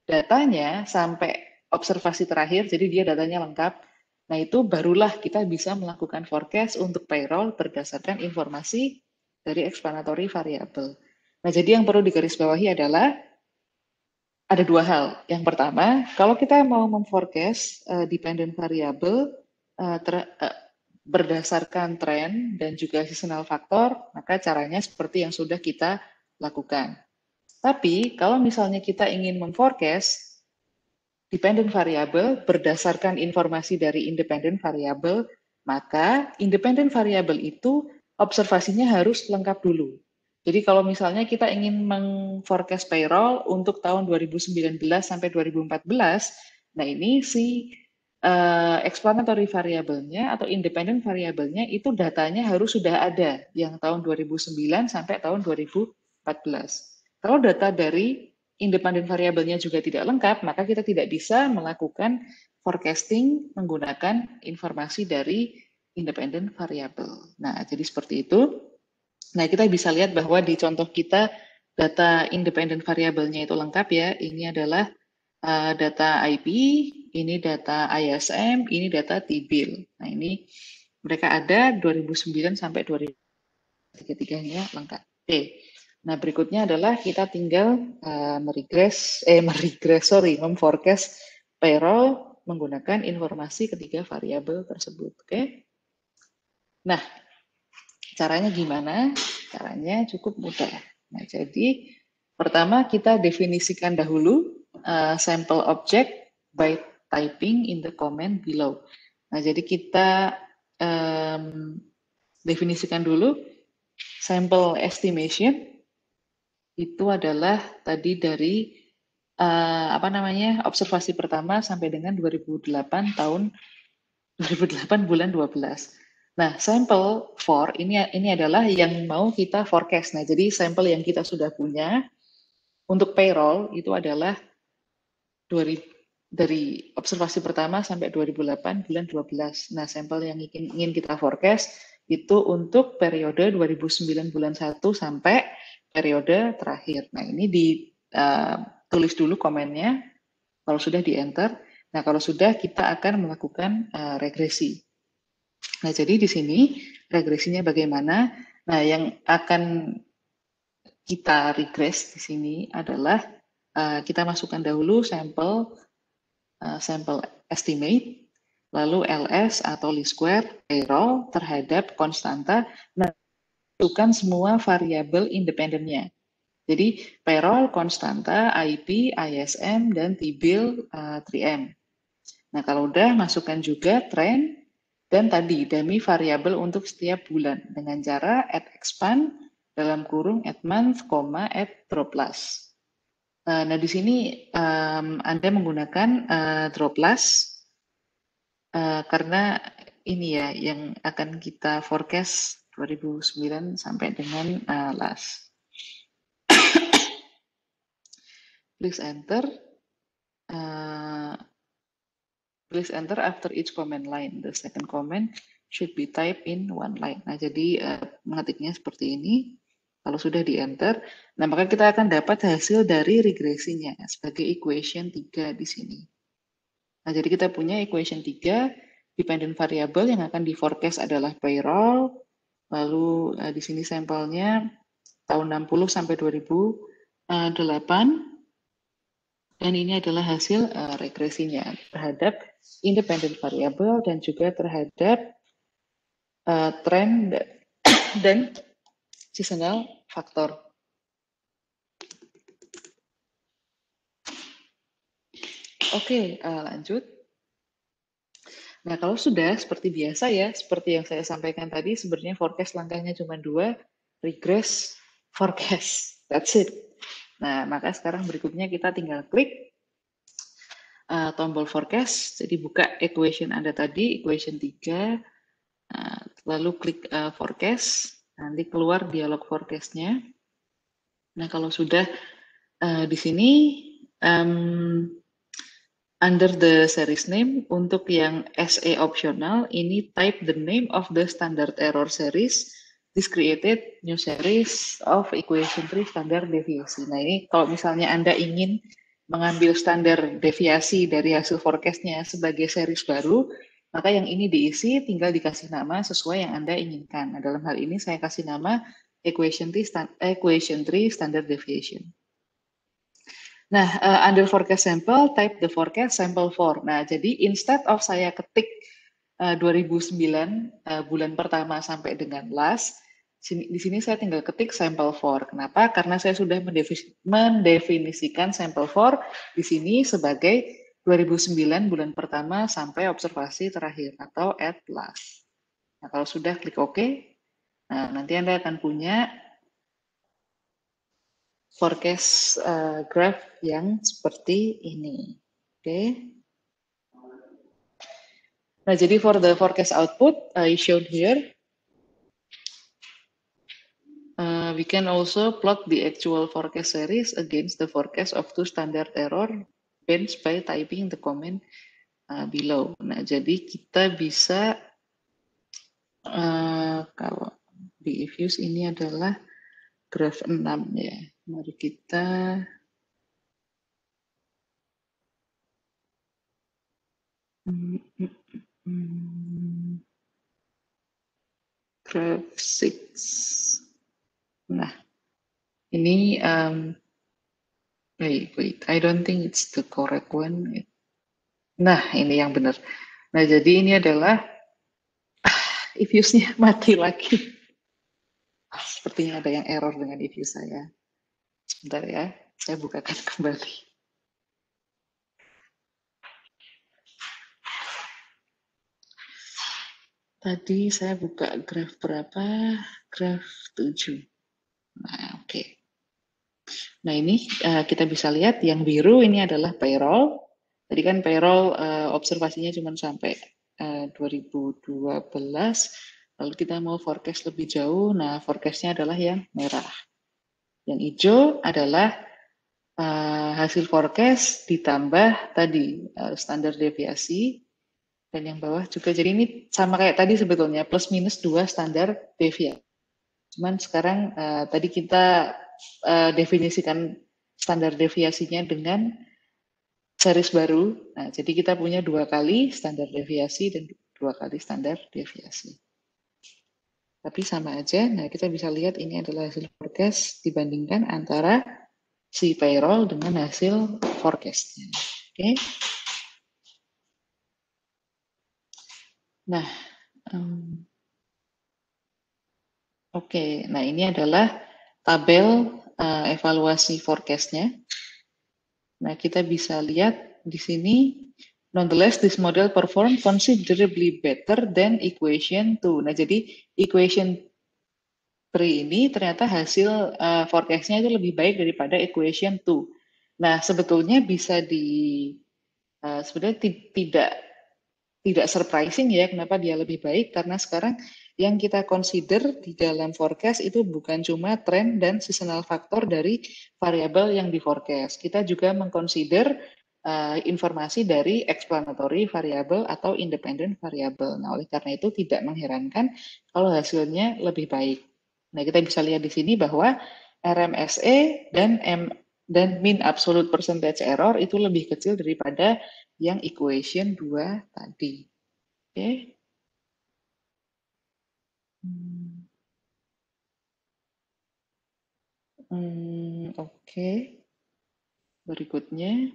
[SPEAKER 1] datanya sampai observasi terakhir, jadi dia datanya lengkap. Nah, itu barulah kita bisa melakukan forecast untuk payroll berdasarkan informasi dari explanatory variable. Nah, jadi yang perlu digarisbawahi adalah ada dua hal. Yang pertama, kalau kita mau memforecast dependent variable berdasarkan tren dan juga seasonal factor, maka caranya seperti yang sudah kita lakukan. Tapi kalau misalnya kita ingin memforecast dependent variable berdasarkan informasi dari independent variable, maka independent variable itu observasinya harus lengkap dulu. Jadi kalau misalnya kita ingin mengforecast payroll untuk tahun 2019 sampai 2014, nah ini si explanatory variable-nya atau independent variable-nya itu datanya harus sudah ada yang tahun 2009 sampai tahun 2014. Kalau data dari independent variable-nya juga tidak lengkap, maka kita tidak bisa melakukan forecasting menggunakan informasi dari independent variable. Nah, jadi seperti itu. Nah, kita bisa lihat bahwa di contoh kita data independent variable-nya itu lengkap ya. Ini adalah data IP, ini data ISM, ini data T-bill. Nah, ini mereka ada 2009 sampai 2003-nya lengkap. Oke. Nah, berikutnya adalah kita tinggal memforecast payroll menggunakan informasi ketiga variabel tersebut. Oke. Nah, caranya gimana? Caranya cukup mudah. Nah, jadi pertama kita definisikan dahulu sample object by typing in the comment below. Nah, jadi kita definisikan dulu sample estimation itu adalah tadi dari observasi pertama sampai dengan 2008 bulan 12. Nah, sampel for ini adalah yang mau kita forecast. Nah, jadi sampel yang kita sudah punya untuk payroll itu adalah dari observasi pertama sampai 2008 bulan 12. Nah, sampel yang ingin kita forecast itu untuk periode 2009 bulan 1 sampai periode terakhir. Nah, ini ditulis dulu komennya, kalau sudah di-enter. Nah, kalau sudah kita akan melakukan regresi. Nah, jadi di sini regresinya bagaimana? Nah, yang akan kita regress di sini adalah kita masukkan dahulu sampel estimate, lalu LS atau least square payroll terhadap konstanta, menentukan semua variabel independennya. Jadi payroll, konstanta, IP, ISM, dan T-bill 3M. Nah, kalau udah masukkan juga trend dan tadi dummy variabel untuk setiap bulan dengan cara add expand dalam kurung add month, add droplas. Nah, di sini Anda menggunakan droplas karena ini ya yang akan kita forecast 2009 sampai dengan last. Please enter. Please enter after each comment line. The second comment should be typed in one line. Nah, jadi mengetiknya seperti ini. Kalau sudah di-enter, nah maka kita akan dapat hasil dari regresinya sebagai equation 3 di sini. Nah, jadi kita punya equation 3, dependent variable yang akan di-forecast adalah payroll, lalu di sini sampelnya tahun 60 sampai 2008, dan ini adalah hasil regresinya terhadap independent variable dan juga terhadap trend dan seasonal faktor. Oke, lanjut. Nah, kalau sudah seperti biasa ya, seperti yang saya sampaikan tadi, sebenarnya forecast langkahnya cuma 2, regress, forecast. That's it. Nah, maka sekarang berikutnya kita tinggal klik tombol forecast. Jadi buka equation Anda tadi, equation 3, lalu klik forecast. Nanti keluar dialog forecast-nya. Nah, kalau sudah di sini under the series name, untuk yang SE optional, ini type the name of the standard error series. This created new series of equation 3 standard deviation. Nah, ini kalau misalnya Anda ingin mengambil standar deviasi dari hasil forecast-nya sebagai series baru, maka yang ini diisi tinggal dikasih nama sesuai yang Anda inginkan. Nah, dalam hal ini saya kasih nama equation 3 standard deviation. Nah, under forecast sample, type the forecast sample for. Nah, jadi instead of saya ketik 2009 bulan pertama sampai dengan last, di sini saya tinggal ketik sample for. Kenapa? Karena saya sudah mendefinisikan sample for di sini sebagai 2009 bulan pertama sampai observasi terakhir atau at last. Nah, kalau sudah klik OK, nah, nanti Anda akan punya forecast graph yang seperti ini. Oke. Nah, jadi for the forecast output shown here, we can also plot the actual forecast series against the forecast of two standard error bands by typing the comment below. Nah, jadi kita bisa kalau di Evius ini adalah graph 6 ya. Mari kita graph 6. Nah, ini wait, I don't think it's the correct one. Nah, ini yang benar. Nah, jadi ini adalah Evius-nya mati lagi. Sepertinya ada yang error dengan Evius saya. Sebentar ya, saya bukakan kembali. Tadi saya buka graf berapa? Graf 7. Nah, oke. Nah, ini kita bisa lihat yang biru ini adalah payroll. Tadi kan payroll observasinya cuma sampai 2012. Lalu kita mau forecast lebih jauh. Nah, forecastnya adalah yang merah. Yang hijau adalah hasil forecast ditambah tadi standar deviasi, dan yang bawah juga. Jadi ini sama kayak tadi sebetulnya, plus minus 2 standar deviasi. Cuman sekarang tadi kita definisikan standar deviasinya dengan series baru. Nah, jadi kita punya 2 kali standar deviasi dan 2 kali standar deviasi. Tapi sama aja. Nah, kita bisa lihat ini adalah hasil forecast dibandingkan antara si payroll dengan hasil forecast-nya. Oke. Nah, oke. Nah, ini adalah tabel evaluasi forecast-nya. Nah, kita bisa lihat di sini, nonetheless, this model perform considerably better than equation 2. Nah, jadi equation 3 ini ternyata hasil forecast-nya itu lebih baik daripada equation 2. Nah, sebetulnya bisa sebenarnya tidak surprising ya kenapa dia lebih baik, karena sekarang yang kita consider di dalam forecast itu bukan cuma tren dan seasonal faktor dari variabel yang di forecast. Kita juga mengconsider informasi dari explanatory variable atau independent variable. Nah, oleh karena itu tidak mengherankan kalau hasilnya lebih baik. Nah, kita bisa lihat di sini bahwa RMSE dan mean absolute percentage error itu lebih kecil daripada yang equation 2 tadi. Oke. Oke. Berikutnya.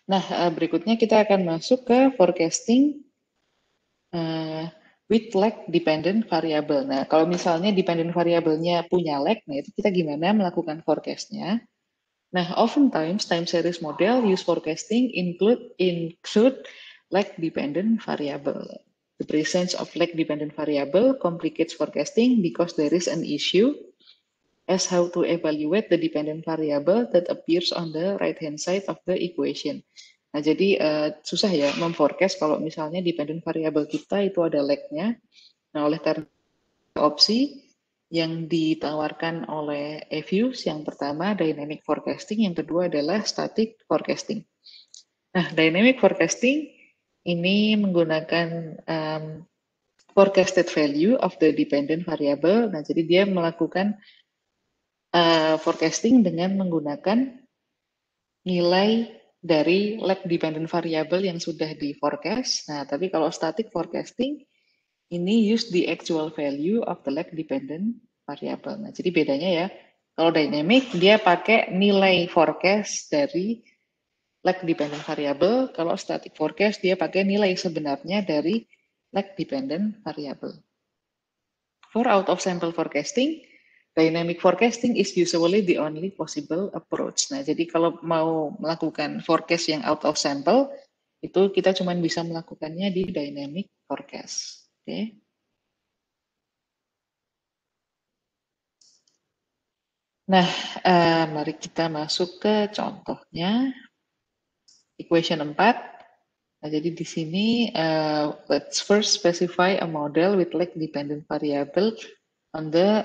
[SPEAKER 1] Nah, berikutnya kita akan masuk ke forecasting with lag dependent variable. Nah, kalau misalnya dependent variabelnya punya lag, nah itu kita gimana melakukan forecastnya? Nah, oftentimes time series model use forecasting include lag dependent variable. The presence of lag dependent variable complicates forecasting because there is an issue as how to evaluate the dependent variable that appears on the right hand side of the equation. Nah, jadi susah ya memforecast kalau misalnya dependent variable kita itu ada lag-nya. Nah, oleh karena opsi yang ditawarkan oleh EViews, yang pertama dynamic forecasting, yang kedua adalah static forecasting. Nah, dynamic forecasting ini menggunakan forecasted value of the dependent variable. Nah, jadi dia melakukan forecasting dengan menggunakan nilai dari lag dependent variable yang sudah di forecast. Nah, tapi kalau static forecasting ini use the actual value of the lag dependent variable. Nah, jadi bedanya ya, kalau dynamic dia pakai nilai forecast dari lag dependent variable, kalau static forecast dia pakai nilai sebenarnya dari lag dependent variable. For out of sample forecasting, dynamic forecasting is usually the only possible approach. Nah, jadi kalau mau melakukan forecast yang out of sample, itu kita cuma bisa melakukannya di dynamic forecast. Oke. Okay. Nah, mari kita masuk ke contohnya. Equation 4. Nah, jadi di sini, let's first specify a model with lag dependent variable on the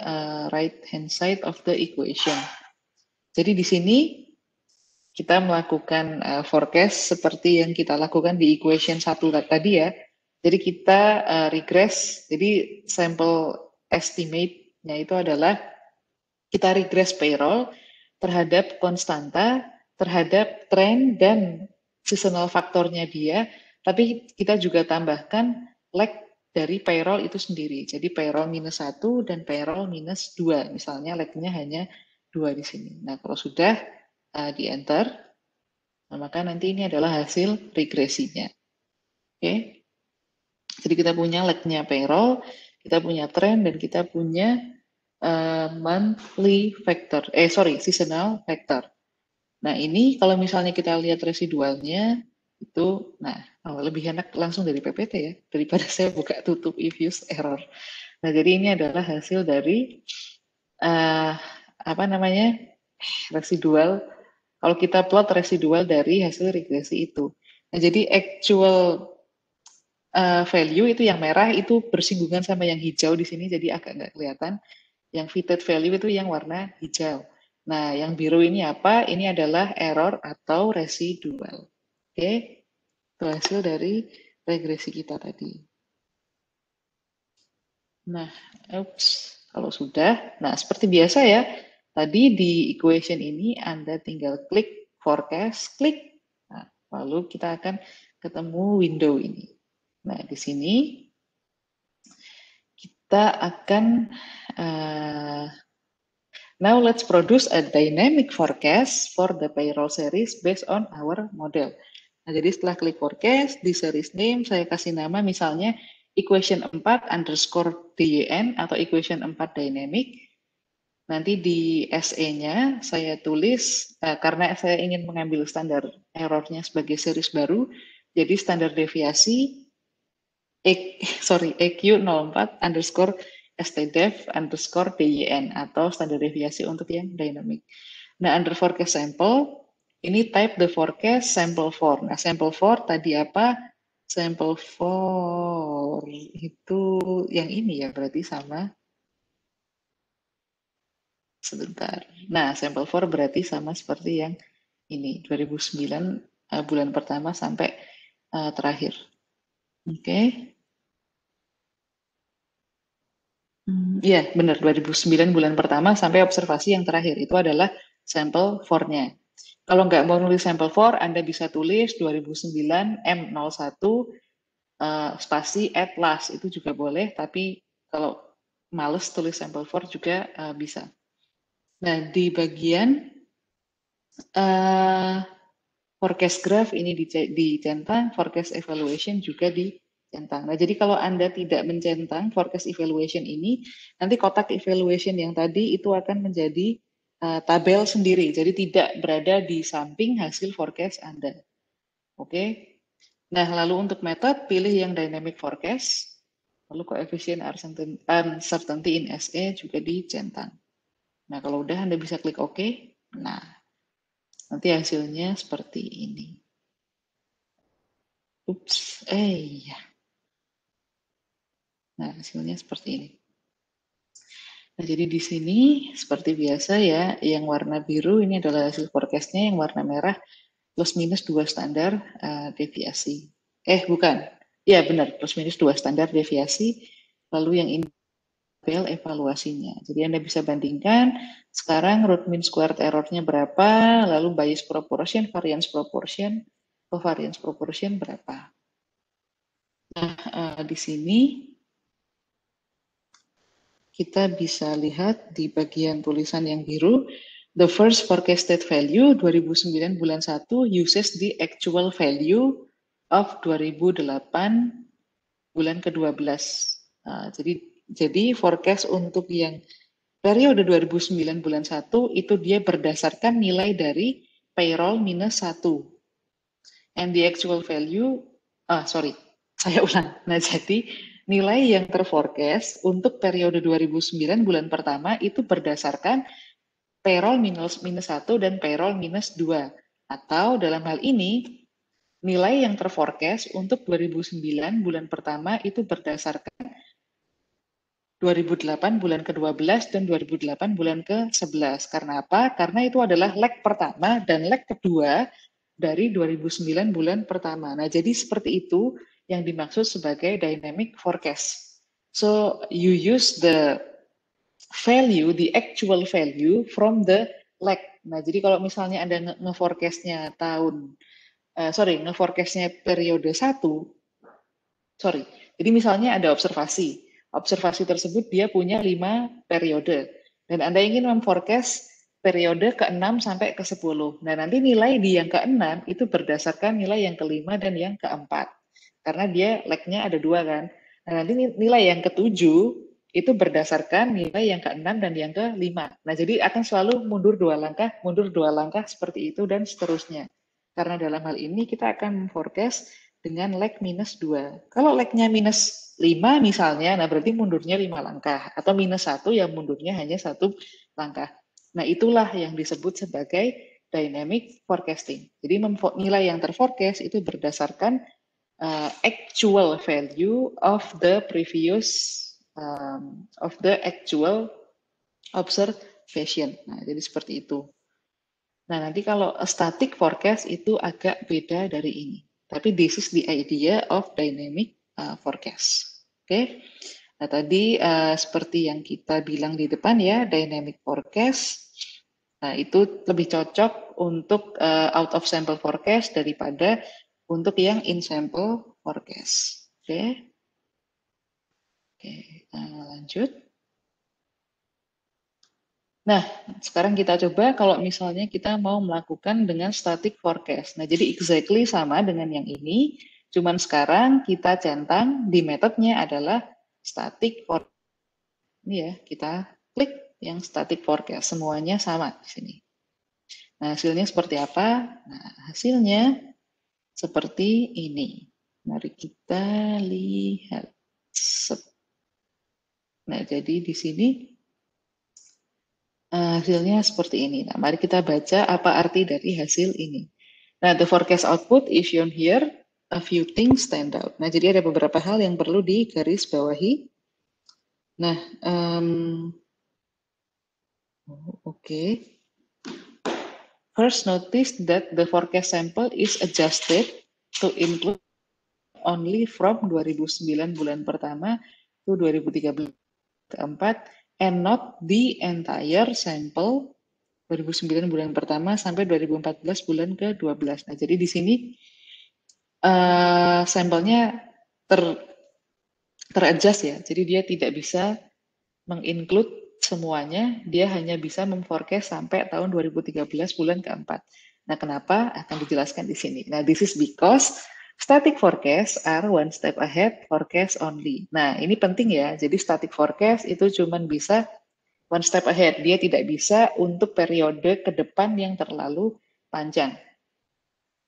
[SPEAKER 1] right hand side of the equation. Jadi di sini kita melakukan forecast seperti yang kita lakukan di equation 1 tadi ya. Jadi kita regress, jadi sample estimate-nya itu adalah kita regress payroll terhadap konstanta, terhadap tren dan seasonal faktornya dia, tapi kita juga tambahkan lag dari payroll itu sendiri. Jadi payroll minus 1 dan payroll minus 2. Misalnya lagnya hanya 2 di sini. Nah, kalau sudah di enter, nah, maka nanti ini adalah hasil regresinya. Oke. Jadi kita punya lagnya payroll, kita punya tren, dan kita punya monthly factor, seasonal factor. Nah, ini kalau misalnya kita lihat residualnya, itu, lebih enak langsung dari PPT ya, daripada saya buka tutup EViews error. Nah, jadi ini adalah hasil dari, residual, kalau kita plot residual dari hasil regresi itu. Nah, jadi actual value itu yang merah itu bersinggungan sama yang hijau di sini, jadi agak nggak kelihatan. Yang fitted value itu yang warna hijau. Nah, yang biru ini apa? Ini adalah error atau residual. Oke, itu hasil dari regresi kita tadi. Nah, kalau sudah, nah seperti biasa ya, tadi di equation ini Anda tinggal klik forecast, klik, nah, lalu kita akan ketemu window ini. Nah, di sini kita akan now let's produce a dynamic forecast for the payroll series based on our model. Nah, jadi setelah klik forecast, di series name saya kasih nama misalnya equation 4 underscore DYN atau equation 4 dynamic. Nanti di SE-nya saya tulis, karena saya ingin mengambil standar errornya sebagai series baru, jadi standar deviasi EQ04 underscore stdev underscore DYN atau standar deviasi untuk yang dynamic. Nah, under forecast sample, ini type the forecast sample for. Nah, sample for tadi apa? Sample for itu yang ini ya, berarti sama. Sebentar. Nah, sample for berarti sama seperti yang ini, 2009 bulan pertama sampai terakhir. Oke. Iya, benar. 2009 bulan pertama sampai observasi yang terakhir. Itu adalah sampel for-nya. Kalau nggak mau nulis sampel for, Anda bisa tulis 2009 M01 spasi at last. Itu juga boleh, tapi kalau males tulis sampel for juga bisa. Nah, di bagian forecast graph ini dicentang, forecast evaluation juga dicentang. Nah, jadi kalau Anda tidak mencentang forecast evaluation ini, nanti kotak evaluation yang tadi itu akan menjadi tabel sendiri, jadi tidak berada di samping hasil forecast Anda. Oke. Nah, lalu untuk method, pilih yang dynamic forecast, lalu coefficient uncertainty in SE juga dicentang. Nah, kalau udah Anda bisa klik OK. Nah, nanti hasilnya seperti ini. Ups, iya. Nah, hasilnya seperti ini. Nah, jadi di sini seperti biasa ya, yang warna biru ini adalah hasil forecast-nya, yang warna merah plus minus 2 standar deviasi. Bukan. Ya, benar, plus minus 2 standar deviasi. Lalu yang ini tabel evaluasinya. Jadi Anda bisa bandingkan sekarang root mean squared error-nya berapa, lalu bias proportion, variance proportion, covariance proportion berapa. Nah, di sini kita bisa lihat di bagian tulisan yang biru, the first forecasted value 2009 bulan 1 uses the actual value of 2008 bulan ke-12. Nah, jadi forecast untuk yang periode 2009 bulan 1 itu dia berdasarkan nilai dari payroll minus 1. And the actual value, saya ulang. Nah, jadi nilai yang terforecast untuk periode 2009 bulan pertama itu berdasarkan payroll minus 1 dan payroll minus 2. Atau dalam hal ini, nilai yang terforecast untuk 2009 bulan pertama itu berdasarkan 2008 bulan ke-12 dan 2008 bulan ke-11. Karena apa? Karena itu adalah leg pertama dan leg kedua dari 2009 bulan pertama. Nah, jadi seperti itu yang dimaksud sebagai dynamic forecast. So, you use the value, the actual value from the leg. Nah, jadi kalau misalnya Anda nge-forecast-nya nge-forecast-nya periode 1, jadi misalnya ada observasi. Observasi tersebut dia punya 5 periode. Dan Anda ingin memforecast periode ke-6 sampai ke-10. Nah, nanti nilai di yang ke-6 itu berdasarkan nilai yang ke-5 dan yang ke-4. Karena dia leg-nya ada 2 kan. Nah, nanti nilai yang ke-7 itu berdasarkan nilai yang ke-6 dan yang ke-5. Nah, jadi akan selalu mundur 2 langkah seperti itu dan seterusnya. Karena dalam hal ini kita akan forecast dengan leg minus 2. Kalau legnya minus 5 misalnya, nah berarti mundurnya 5 langkah. Atau minus 1 yang mundurnya hanya 1 langkah. Nah, itulah yang disebut sebagai dynamic forecasting. Jadi nilai yang terforecast itu berdasarkan actual value of the previous of the actual observation. fashion. Nah, jadi seperti itu. Nah, nanti kalau a static forecast itu agak beda dari ini. Tapi this is the idea of dynamic forecast. Oke. Nah, tadi seperti yang kita bilang di depan ya, dynamic forecast. Nah, itu lebih cocok untuk out of sample forecast daripada untuk yang in sample forecast. Oke. Oke, lanjut. Nah, sekarang kita coba kalau misalnya kita mau melakukan dengan static forecast. Nah, jadi exactly sama dengan yang ini, cuman sekarang kita centang di metodenya adalah static forecast. Ini ya, kita klik yang static forecast, semuanya sama di sini. Nah, hasilnya seperti apa? Nah, hasilnya seperti ini. Mari kita lihat. Nah, jadi di sini hasilnya seperti ini. Nah, mari kita baca apa arti dari hasil ini. Nah, the forecast output is shown here. A few things stand out. Nah, jadi ada beberapa hal yang perlu digaris bawahi. Nah, oke. First, notice that the forecast sample is adjusted to include only from 2009 bulan pertama to 2013 keempat, and not the entire sample 2009 bulan pertama sampai 2014 bulan ke-12. Nah, jadi di sini sampelnya teradjust ya. Jadi dia tidak bisa menginclude semuanya, dia hanya bisa memforecast sampai tahun 2013 bulan keempat. Nah, kenapa? Akan dijelaskan di sini. Nah, this is because static forecast are one step ahead forecast only. Nah, ini penting ya. Jadi static forecast itu cuma bisa one step ahead. Dia tidak bisa untuk periode ke depan yang terlalu panjang.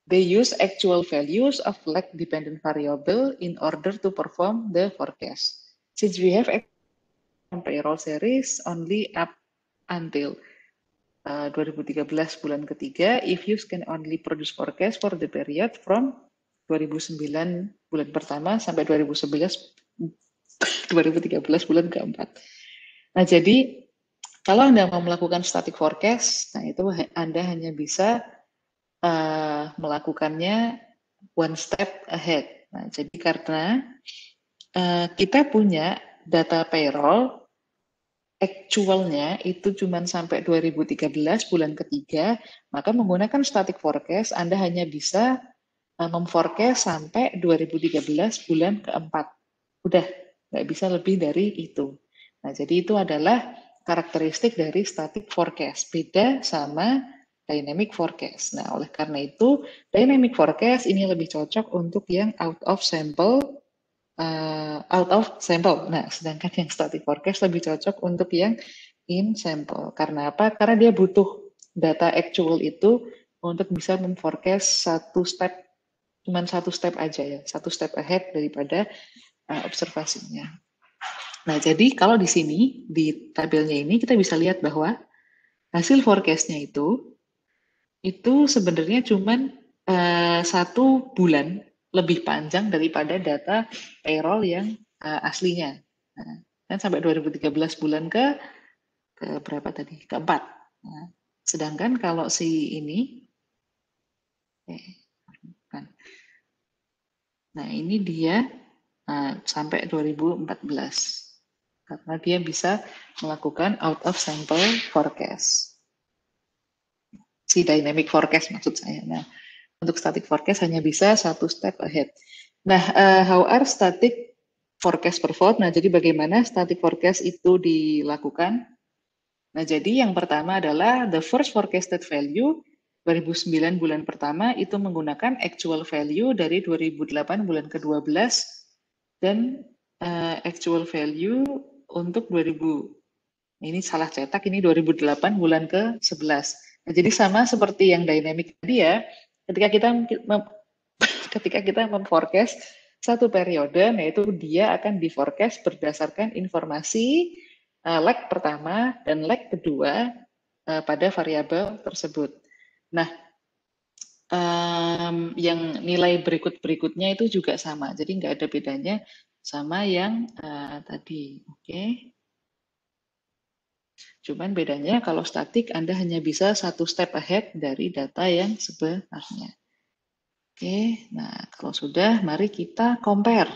[SPEAKER 1] They use actual values of lag dependent variable in order to perform the forecast. Since we have payroll series only up until 2013 bulan ketiga, if you can only produce forecast for the period from 2009 bulan pertama sampai 2013 bulan keempat. Nah, jadi kalau Anda mau melakukan static forecast, nah itu Anda hanya bisa melakukannya one step ahead. Nah, jadi karena kita punya data payroll actualnya itu cuma sampai 2013 bulan ketiga, maka menggunakan static forecast Anda hanya bisa memforecast sampai 2013 bulan keempat. Udah, nggak bisa lebih dari itu. Nah, jadi itu adalah karakteristik dari static forecast. Beda sama dynamic forecast. Nah, oleh karena itu, dynamic forecast ini lebih cocok untuk yang out of sample. Nah, sedangkan yang static forecast lebih cocok untuk yang in sample. Karena apa? Karena dia butuh data actual itu untuk bisa memforecast cuman satu step aja ya, satu step ahead daripada observasinya. Nah, jadi kalau di sini, di tabelnya ini kita bisa lihat bahwa hasil forecastnya itu sebenarnya cuman 1 bulan lebih panjang daripada data payroll yang aslinya. Nah, kan sampai 2013 bulan ke berapa tadi? Keempat. Nah, sedangkan kalau si ini, nah ini dia sampai 2014. Karena dia bisa melakukan out of sample forecast. Si dynamic forecast maksud saya. Nah, untuk static forecast hanya bisa satu step ahead. Nah, how are static forecast performed? Nah, jadi bagaimana static forecast itu dilakukan? Nah, jadi yang pertama adalah the first forecasted value 2009 bulan pertama itu menggunakan actual value dari 2008 bulan ke-12 dan actual value untuk 2000. Ini salah cetak, ini 2008 bulan ke-11. Nah, jadi sama seperti yang dynamic tadi ya, ketika kita memforecast satu periode, nah itu dia akan diforecast berdasarkan informasi lag pertama dan lag kedua pada variabel tersebut. Nah, yang nilai berikutnya itu juga sama, jadi nggak ada bedanya sama yang tadi. Oke. Cuman bedanya kalau statik Anda hanya bisa satu step ahead dari data yang sebenarnya. Oke, nah kalau sudah, mari kita compare.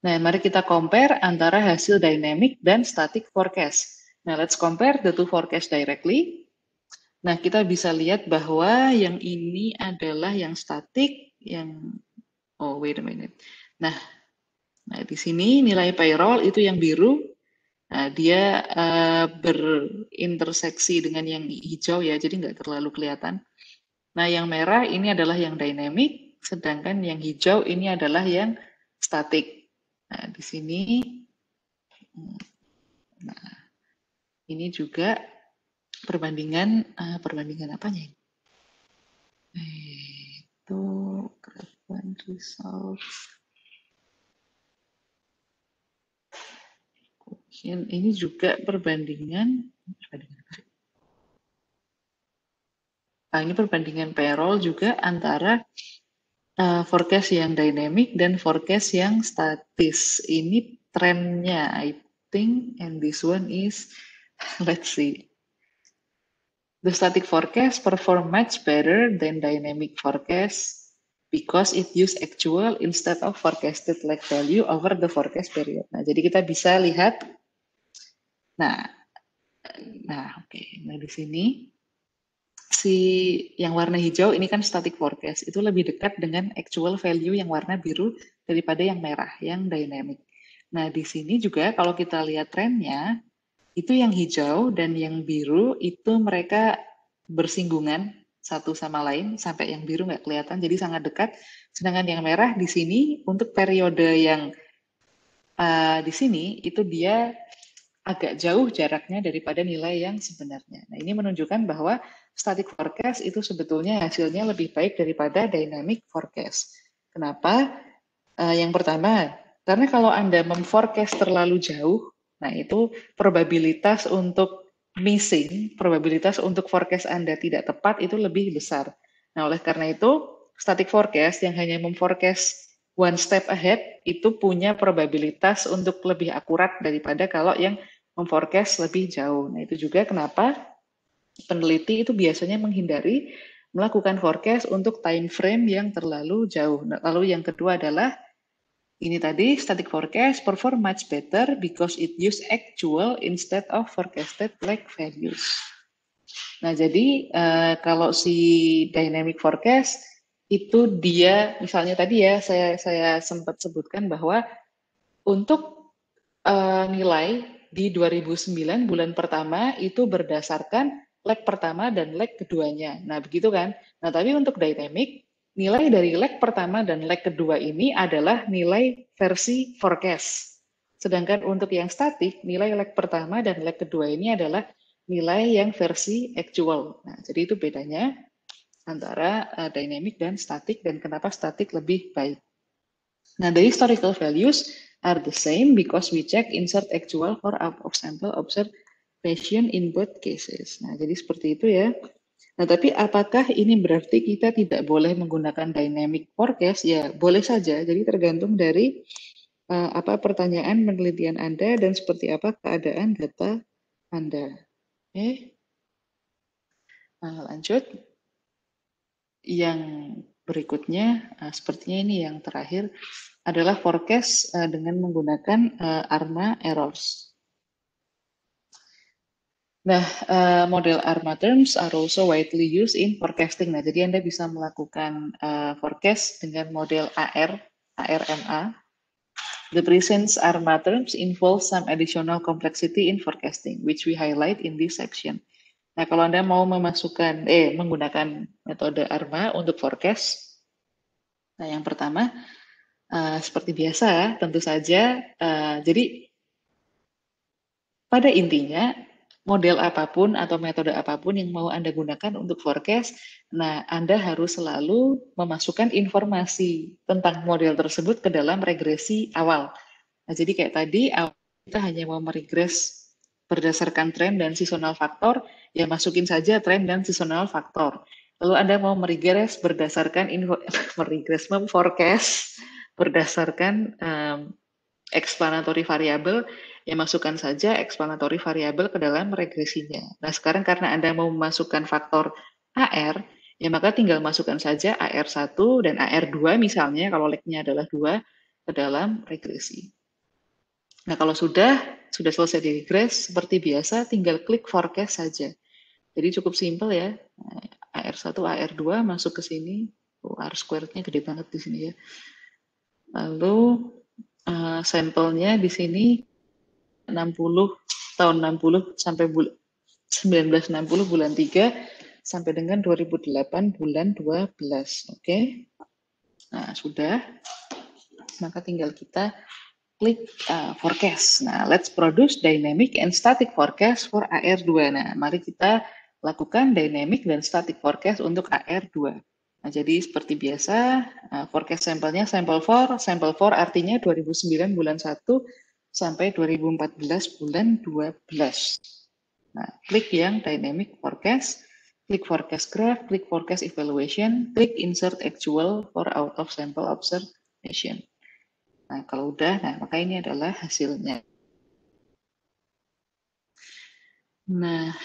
[SPEAKER 1] Nah, mari kita compare antara hasil dynamic dan static forecast. Nah, let's compare the two forecast directly. Nah, kita bisa lihat bahwa yang ini adalah yang statik, yang oh wait a minute. Nah, di sini nilai payroll itu yang biru. Nah, dia berinterseksi dengan yang hijau ya, jadi nggak terlalu kelihatan. Nah, yang merah ini adalah yang dynamic, sedangkan yang hijau ini adalah yang statik. Nah, di sini, nah, ini juga perbandingan apanya ini? Itu graph one results. Ini juga perbandingan ini perbandingan payroll juga antara forecast yang dynamic dan forecast yang statis. Ini trennya, I think, and this one is, let's see. The static forecast perform much better than dynamic forecast because it use actual instead of forecasted like value over the forecast period. Nah, jadi kita bisa lihat. Nah, oke. Nah, di sini si yang warna hijau ini kan static forecast, itu lebih dekat dengan actual value yang warna biru daripada yang merah, yang dynamic. Nah, di sini juga kalau kita lihat trennya, itu yang hijau dan yang biru itu mereka bersinggungan satu sama lain sampai yang biru nggak kelihatan, jadi sangat dekat. Sedangkan yang merah di sini untuk periode yang di sini itu dia agak jauh jaraknya daripada nilai yang sebenarnya. Nah, ini menunjukkan bahwa static forecast itu sebetulnya hasilnya lebih baik daripada dynamic forecast. Kenapa? Yang pertama, karena kalau Anda memforecast terlalu jauh, nah itu probabilitas untuk missing, probabilitas untuk forecast Anda tidak tepat itu lebih besar. Nah, oleh karena itu, static forecast yang hanya memforecast one step ahead itu punya probabilitas untuk lebih akurat daripada kalau yang memforecast lebih jauh. Nah, itu juga kenapa peneliti itu biasanya menghindari melakukan forecast untuk time frame yang terlalu jauh. Nah, lalu yang kedua adalah ini tadi static forecast perform much better because it use actual instead of forecasted like values. Nah, jadi kalau si dynamic forecast itu dia misalnya tadi ya saya sempat sebutkan bahwa untuk nilai di 2009 bulan pertama itu berdasarkan leg pertama dan leg keduanya. Nah, begitu kan? Nah, tapi untuk dynamic, nilai dari leg pertama dan leg kedua ini adalah nilai versi forecast. Sedangkan untuk yang statik, nilai leg pertama dan leg kedua ini adalah nilai yang versi actual. Nah, jadi itu bedanya antara dynamic dan statik dan kenapa statik lebih baik. Nah, the historical values are the same because we check insert actual for of sample observation in both cases. Nah, jadi seperti itu ya. Nah, tapi apakah ini berarti kita tidak boleh menggunakan dynamic forecast? Ya, boleh saja. Jadi tergantung dari apa pertanyaan penelitian Anda dan seperti apa keadaan data Anda. Oke. Nah, lanjut. Yang berikutnya, sepertinya ini yang terakhir, adalah forecast dengan menggunakan ARMA errors. Nah, model ARMA terms are also widely used in forecasting. Nah, jadi Anda bisa melakukan forecast dengan model ARMA. The present ARMA terms involve some additional complexity in forecasting, which we highlight in this section. Nah, kalau Anda mau menggunakan metode ARMA untuk forecast, nah yang pertama, seperti biasa, tentu saja, jadi pada intinya, model apapun atau metode apapun yang mau Anda gunakan untuk forecast, nah Anda harus selalu memasukkan informasi tentang model tersebut ke dalam regresi awal. Nah, jadi kayak tadi, kita hanya mau meregres berdasarkan tren dan seasonal faktor, ya masukin saja tren dan seasonal faktor. Lalu Anda mau meregres berdasarkan forecast berdasarkan explanatory variable, ya masukkan saja explanatory variable ke dalam regresinya. Nah, sekarang karena Anda mau memasukkan faktor AR, ya maka tinggal masukkan saja AR1 dan AR2 misalnya, kalau leg-nya adalah 2, ke dalam regresi. Nah, kalau sudah selesai di regres, seperti biasa tinggal klik forecast saja. Jadi cukup simpel ya. AR1, AR2 masuk ke sini. R squared-nya gede banget di sini ya. Lalu sampelnya di sini 60 tahun 60 sampai 1960 bulan 3 sampai dengan 2008 bulan 12. Oke. Nah, sudah. Maka tinggal kita klik forecast. Nah, let's produce dynamic and static forecast for AR2. Nah, mari kita lakukan dynamic dan static forecast untuk AR2. Nah, jadi seperti biasa, forecast sampelnya sample 4. Sample 4 artinya 2009 bulan 1 sampai 2014 bulan 12. Nah, klik yang dynamic forecast, klik forecast graph, klik forecast evaluation, klik insert actual for out of sample observation. Nah, kalau udah, nah maka ini adalah hasilnya. Nah,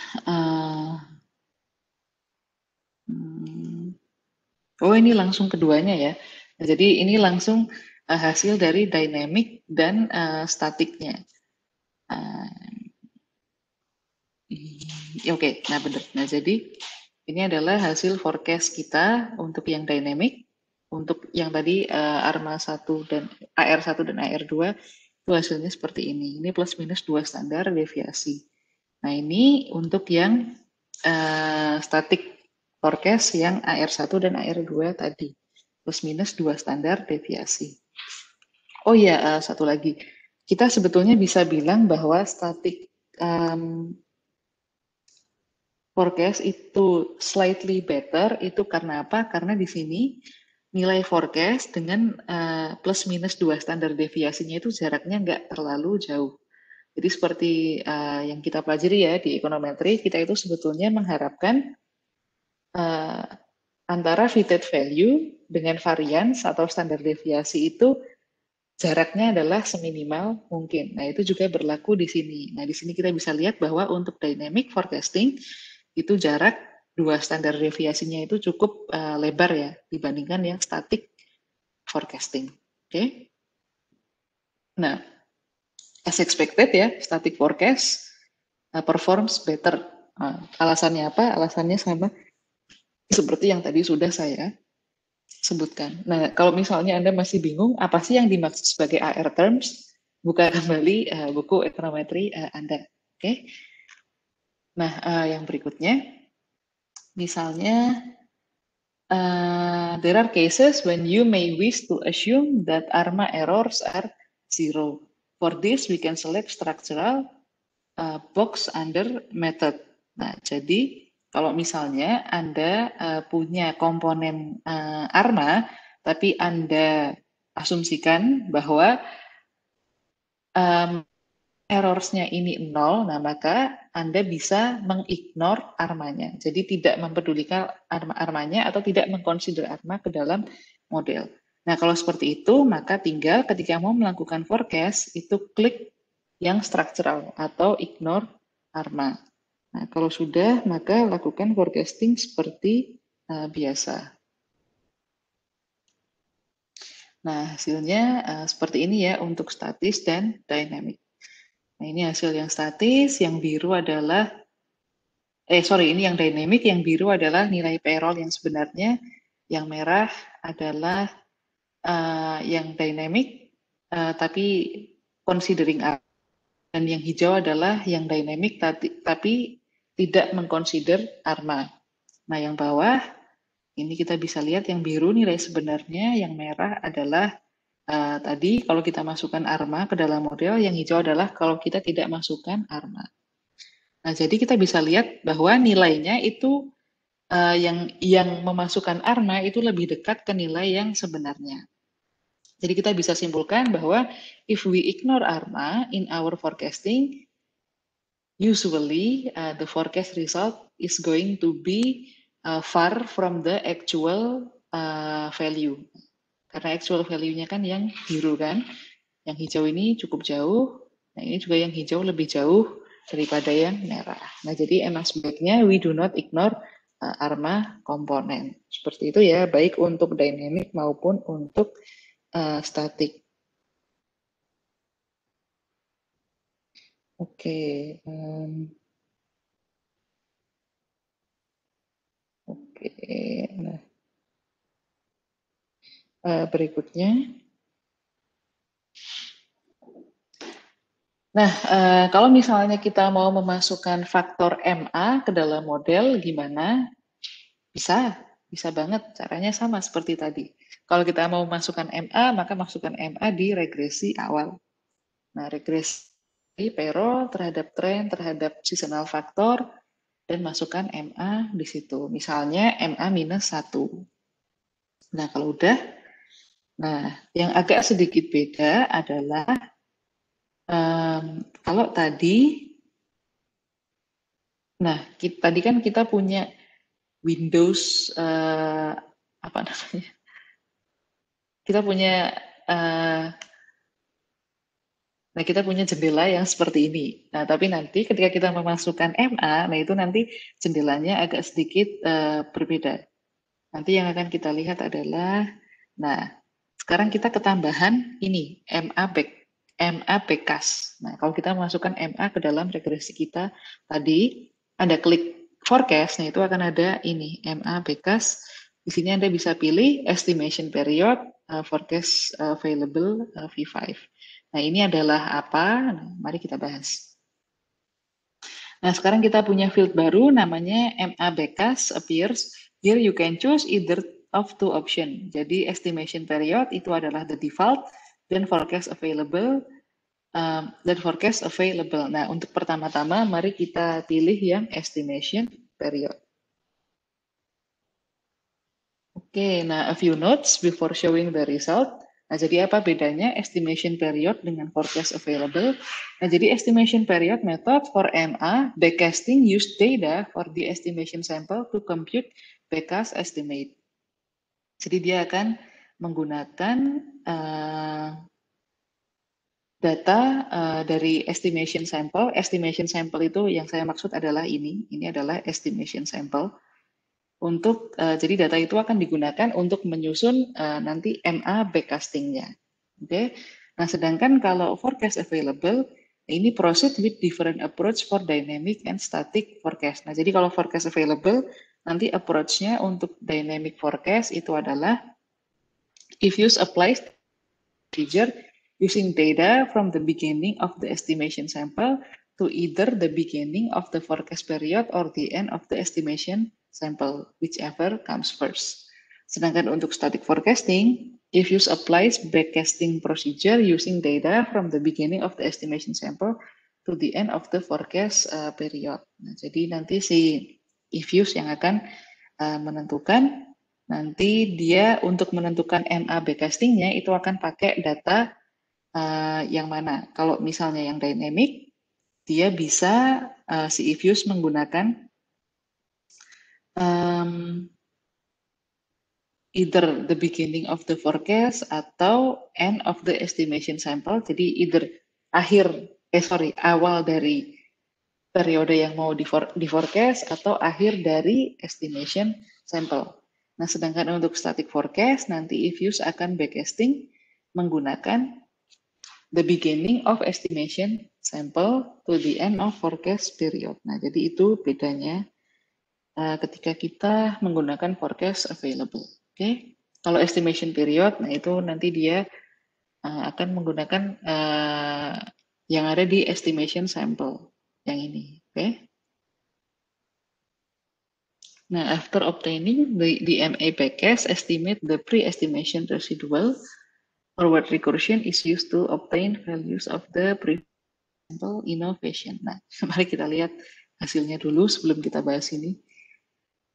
[SPEAKER 1] oh ini langsung keduanya ya. Nah, jadi ini langsung hasil dari dynamic dan statiknya. Oke, nah benar. Nah, jadi ini adalah hasil forecast kita untuk yang dynamic, untuk yang tadi ARMA 1 dan AR1 dan AR2 itu hasilnya seperti ini. Ini plus minus 2 standar deviasi. Nah, ini untuk yang static forecast yang AR1 dan AR2 tadi. Plus minus 2 standar deviasi. Oh iya, satu lagi. Kita sebetulnya bisa bilang bahwa static forecast itu slightly better, itu karena apa? Karena di sini nilai forecast dengan plus minus 2 standar deviasinya itu jaraknya nggak terlalu jauh. Jadi seperti yang kita pelajari ya di ekonometri, kita itu sebetulnya mengharapkan antara fitted value dengan variance atau standar deviasi itu jaraknya adalah seminimal mungkin. Nah, itu juga berlaku di sini. Nah, di sini kita bisa lihat bahwa untuk dynamic forecasting itu jarak 2 standar deviasinya itu cukup lebar ya dibandingkan yang static forecasting. Oke. Nah, as expected ya, static forecast performs better. Alasannya apa? Alasannya sama seperti yang tadi sudah saya sebutkan. Nah, kalau misalnya Anda masih bingung, apa sih yang dimaksud sebagai AR terms? Buka kembali buku ekonometri Anda. Oke. Nah, yang berikutnya, misalnya, there are cases when you may wish to assume that ARMA errors are zero. For this, we can select structural box under method. Nah, jadi kalau misalnya Anda punya komponen ARMA, tapi Anda asumsikan bahwa errors-nya ini 0, nah maka Anda bisa mengignore ARMA-nya. Jadi tidak mempedulikan ARMA-nya atau tidak mengconsider ARMA ke dalam model. Nah, kalau seperti itu, maka tinggal ketika mau melakukan forecast, itu klik yang structural atau ignore ARMA. Nah, kalau sudah, maka lakukan forecasting seperti biasa. Nah, hasilnya seperti ini ya untuk statis dan dynamic. Nah, ini hasil yang statis, yang biru adalah, ini yang dynamic, yang biru adalah nilai payroll yang sebenarnya, yang merah adalah yang dynamic, tapi considering ARMA. Dan yang hijau adalah yang dynamic tapi tidak mengconsider ARMA. Nah, yang bawah ini kita bisa lihat yang biru nilai sebenarnya, yang merah adalah tadi kalau kita masukkan ARMA ke dalam model, yang hijau adalah kalau kita tidak masukkan ARMA. Nah, jadi kita bisa lihat bahwa nilainya itu yang memasukkan ARMA itu lebih dekat ke nilai yang sebenarnya. Jadi kita bisa simpulkan bahwa if we ignore ARMA in our forecasting, usually the forecast result is going to be far from the actual value. Karena actual value-nya kan yang biru kan, yang hijau ini cukup jauh, Nah, ini juga yang hijau lebih jauh daripada yang merah. Nah, jadi emang sebaiknya we do not ignore ARMA komponen. Seperti itu ya, baik untuk dynamic maupun untuk static. Oke. Oke. Nah, berikutnya. Nah, kalau misalnya kita mau memasukkan faktor MA ke dalam model, gimana? Bisa banget. Caranya sama seperti tadi. Kalau kita mau masukkan MA, maka masukkan MA di regresi awal. Nah, regresi payroll terhadap tren, terhadap seasonal factor, dan masukkan MA di situ. Misalnya MA minus 1. Nah, kalau udah, nah yang agak sedikit beda adalah kalau tadi, nah tadi kan kita punya Windows, apa namanya? Kita punya Nah, kita punya jendela yang seperti ini. Nah, tapi nanti ketika kita memasukkan MA, nah itu nanti jendelanya agak sedikit berbeda. Nanti yang akan kita lihat adalah, nah, sekarang kita ketambahan ini, MA Bcas. Nah, kalau kita masukkan MA ke dalam regresi kita tadi, Anda klik forecast, nah itu akan ada ini, MA Bcas. Di sini Anda bisa pilih estimation period, forecast available V5. Nah, ini adalah apa? Nah, mari kita bahas. Nah, sekarang kita punya field baru namanya MA Bcas appears. Here you can choose either of two option. Jadi estimation period itu adalah the default dan forecast available Nah, untuk pertama-tama mari kita pilih yang estimation period. Oke, nah a few notes before showing the result. Nah, jadi apa bedanya estimation period dengan forecast available? Nah, jadi estimation period method for MA, backcasting use data for the estimation sample to compute backcast estimate. Jadi dia akan menggunakan data dari estimation sample. Estimation sample itu yang saya maksud adalah ini adalah estimation sample. Jadi data itu akan digunakan untuk menyusun nanti MA backcasting-nya. Oke. Nah, sedangkan kalau forecast available ini proceed with different approach for dynamic and static forecast. Nah, jadi kalau forecast available nanti approach-nya untuk dynamic forecast itu adalah if use applies procedure using data from the beginning of the estimation sample to either the beginning of the forecast period or the end of the estimation sample, whichever comes first. Sedangkan untuk static forecasting, if use applies backcasting procedure using data from the beginning of the estimation sample to the end of the forecast period. Nah, jadi nanti si if use yang akan menentukan, nanti dia untuk menentukan MA backcasting-nya itu akan pakai data yang mana. Kalau misalnya yang dynamic, dia bisa si if use menggunakan either the beginning of the forecast atau end of the estimation sample. Jadi either awal dari periode yang mau di forecast atau akhir dari estimation sample. Nah, sedangkan untuk static forecast nanti if use akan backcasting menggunakan the beginning of estimation sample to the end of forecast period. Nah, jadi itu bedanya ketika kita menggunakan forecast available. Oke, kalau estimation period, nah itu nanti dia akan menggunakan yang ada di estimation sample yang ini. Oke. Nah, after obtaining the MA backcast, estimate the pre-estimation residual. Forward recursion is used to obtain values of the pre-sample innovation. Nah, mari kita lihat hasilnya dulu sebelum kita bahas ini.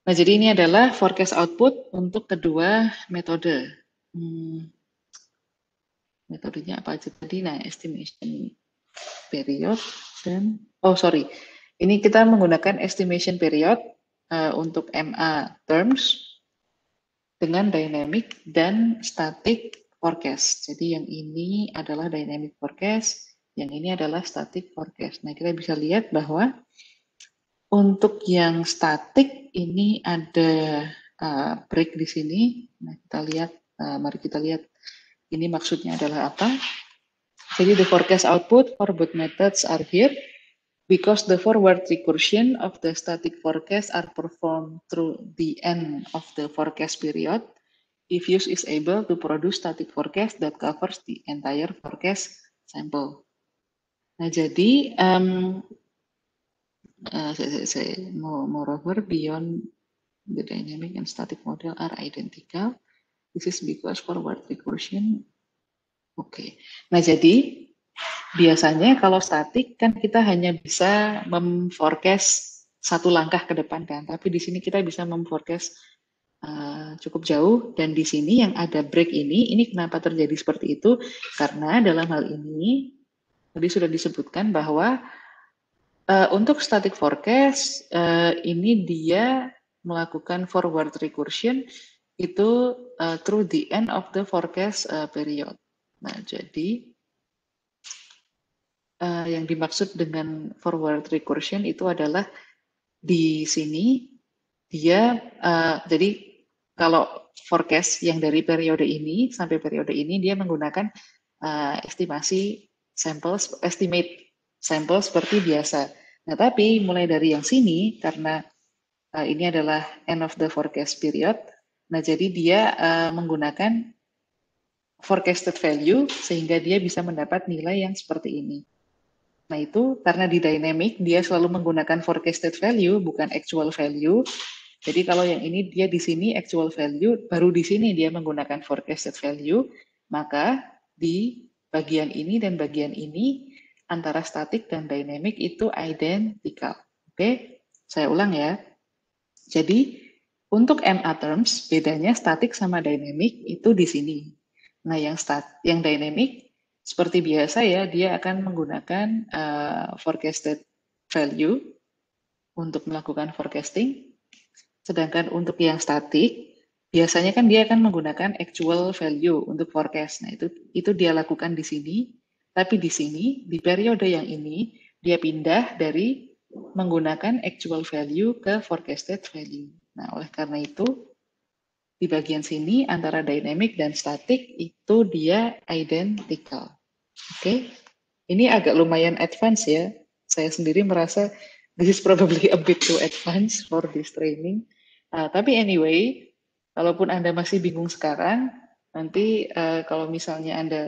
[SPEAKER 1] Nah, jadi ini adalah forecast output untuk kedua metode. Metodenya apa aja tadi? Nah, estimation period dan ini kita menggunakan estimation period untuk MA terms dengan dynamic dan static forecast. Jadi yang ini adalah dynamic forecast, Yang ini adalah static forecast. Nah, kita bisa lihat bahwa untuk yang static ini ada break di sini. Nah, kita lihat, mari kita lihat ini maksudnya adalah apa. Jadi the forecast output for both methods are here because the forward recursion of the static forecast are performed through the end of the forecast period. If use is able to produce static forecast that covers the entire forecast sample. Nah, jadi saya moreover beyond the dynamic and static model are identical. This is because forward recursion. Oke. Nah, jadi biasanya kalau statik kan kita hanya bisa memforecast satu langkah ke depan kan, tapi di sini kita bisa memforecast cukup jauh, dan di sini yang ada break ini kenapa terjadi seperti itu? Karena dalam hal ini tadi sudah disebutkan bahwa untuk static forecast ini dia melakukan forward recursion itu through the end of the forecast period. Nah, jadi yang dimaksud dengan forward recursion itu adalah di sini dia jadi kalau forecast yang dari periode ini sampai periode ini dia menggunakan estimasi estimate sampel seperti biasa. Nah, tapi mulai dari yang sini karena ini adalah end of the forecast period, nah jadi dia menggunakan forecasted value sehingga dia bisa mendapat nilai yang seperti ini. Nah, itu karena di dynamic dia selalu menggunakan forecasted value bukan actual value. Jadi kalau yang ini dia di sini actual value, baru di sini dia menggunakan forecasted value, maka di bagian ini dan bagian ini antara static dan dynamic itu identical. Oke, saya ulang ya. Jadi untuk MA terms bedanya static sama dynamic itu di sini. Nah, yang dynamic seperti biasa ya, dia akan menggunakan forecasted value untuk melakukan forecasting. Sedangkan untuk yang static, biasanya kan dia akan menggunakan actual value untuk forecast. Nah, itu dia lakukan di sini. Tapi di sini, di periode yang ini, dia pindah dari menggunakan actual value ke forecasted value. Nah, oleh karena itu, di bagian sini antara dynamic dan static itu dia identical. Oke, ini agak lumayan advance ya. Saya sendiri merasa this is probably a bit too advanced for this training. Tapi anyway, kalaupun Anda masih bingung sekarang, nanti kalau misalnya Anda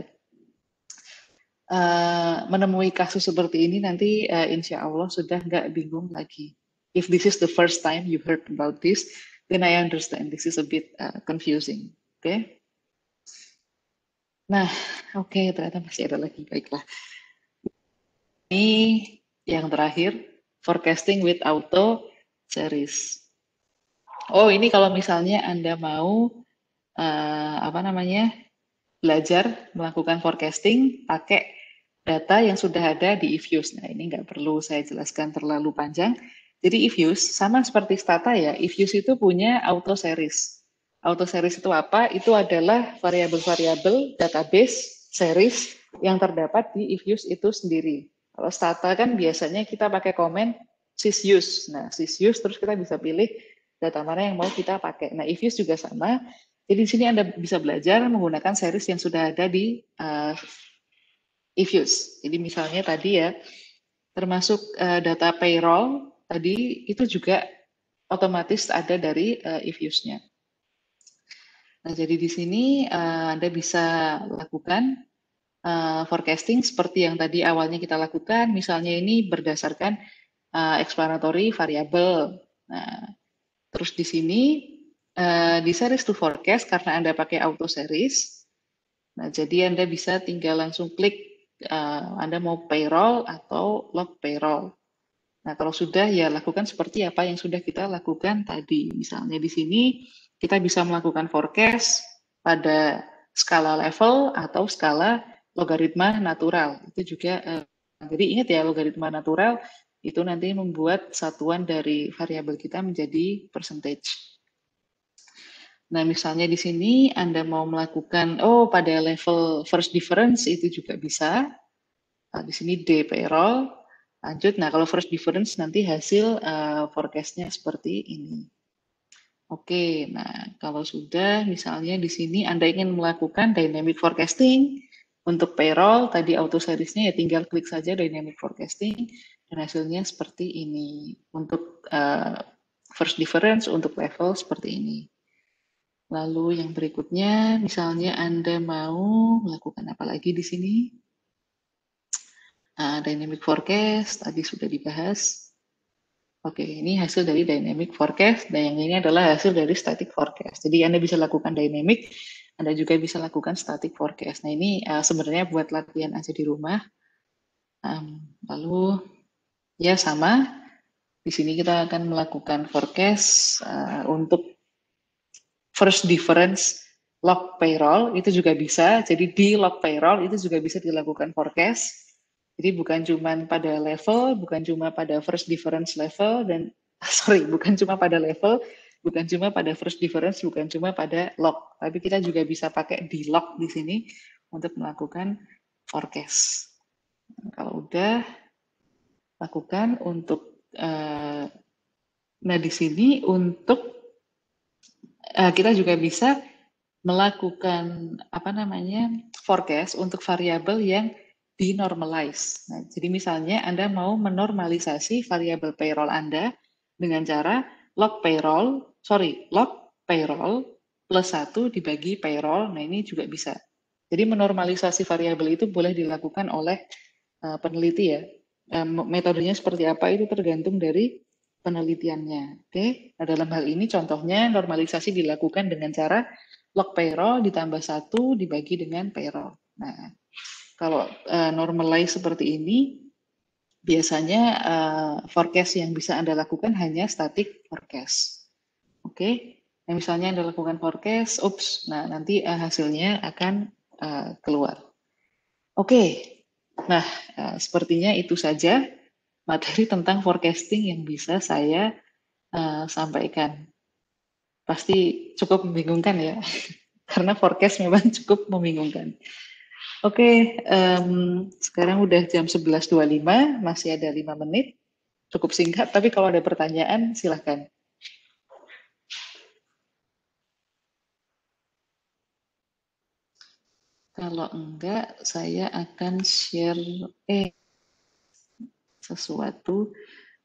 [SPEAKER 1] menemui kasus seperti ini, nanti insya Allah sudah nggak bingung lagi. If this is the first time you heard about this, then I understand this is a bit confusing. Oke? Nah, oke, ternyata masih ada lagi. Baiklah. Ini yang terakhir, forecasting with auto series. Oh, ini kalau misalnya Anda mau belajar melakukan forecasting pakai data yang sudah ada di Ifuse. Nah, ini nggak perlu saya jelaskan terlalu panjang. Jadi Ifuse sama seperti Stata ya, Ifuse itu punya auto series. Auto series itu apa? Itu adalah variabel-variabel database series yang terdapat di Ifuse itu sendiri. Kalau Stata kan biasanya kita pakai komen sysuse. Nah, sysuse terus kita bisa pilih data mana yang mau kita pakai. Nah, Ifuse juga sama. Jadi di sini Anda bisa belajar menggunakan series yang sudah ada di Ifuse. Jadi misalnya tadi ya, termasuk data payroll tadi itu juga otomatis ada dari Ifuse-nya. Nah, jadi di sini Anda bisa lakukan forecasting seperti yang tadi awalnya kita lakukan. Misalnya ini berdasarkan explanatory variable. Nah, terus di sini di series to forecast karena Anda pakai auto series. Nah, jadi Anda bisa tinggal langsung klik Anda mau payroll atau log payroll. Nah, kalau sudah ya lakukan seperti apa yang sudah kita lakukan tadi. Misalnya di sini kita bisa melakukan forecast pada skala level atau skala logaritma natural. Itu juga jadi ingat ya, logaritma natural itu nanti membuat satuan dari variabel kita menjadi percentage. Nah, misalnya di sini Anda mau melakukan pada level first difference itu juga bisa. Di sini D payroll. Lanjut, nah kalau first difference nanti hasil forecast-nya seperti ini. Oke, nah kalau sudah misalnya di sini Anda ingin melakukan dynamic forecasting untuk payroll, tadi auto series-nya ya tinggal klik saja dynamic forecasting dan hasilnya seperti ini. Untuk first difference, untuk level seperti ini. Lalu yang berikutnya, misalnya Anda mau melakukan apa lagi di sini? Dynamic forecast, tadi sudah dibahas. Oke, ini hasil dari dynamic forecast, dan yang ini adalah hasil dari static forecast. Jadi Anda bisa lakukan dynamic, Anda juga bisa lakukan static forecast. Nah ini sebenarnya buat latihan aja di rumah. Lalu ya sama, di sini kita akan melakukan forecast untuk first difference log payroll, itu juga bisa. Jadi di log payroll itu juga bisa dilakukan forecast. Jadi bukan cuma pada level, bukan cuma pada first difference level, dan bukan cuma pada level, bukan cuma pada first difference, bukan cuma pada log. Tapi kita juga bisa pakai di log di sini untuk melakukan forecast. Kalau udah, lakukan untuk, nah di sini untuk kita juga bisa melakukan apa namanya forecast untuk variabel yang dinormalize. Nah, jadi misalnya Anda mau menormalisasi variabel payroll Anda dengan cara log payroll plus 1 dibagi payroll. Nah, ini juga bisa. Jadi menormalisasi variabel itu boleh dilakukan oleh peneliti ya. Metodenya seperti apa itu tergantung dari penelitiannya. Oke. Nah, dalam hal ini contohnya normalisasi dilakukan dengan cara log payroll ditambah 1 dibagi dengan payroll. Nah, kalau normalize seperti ini, biasanya forecast yang bisa Anda lakukan hanya static forecast. Oke, nah, misalnya Anda lakukan forecast, nah nanti hasilnya akan keluar. Oke, nah sepertinya itu saja materi tentang forecasting yang bisa saya sampaikan. Pasti cukup membingungkan ya, karena forecast memang cukup membingungkan. Oke, sekarang udah jam 11.25, masih ada 5 menit. Cukup singkat, tapi kalau ada pertanyaan, silahkan. Kalau enggak, saya akan share sesuatu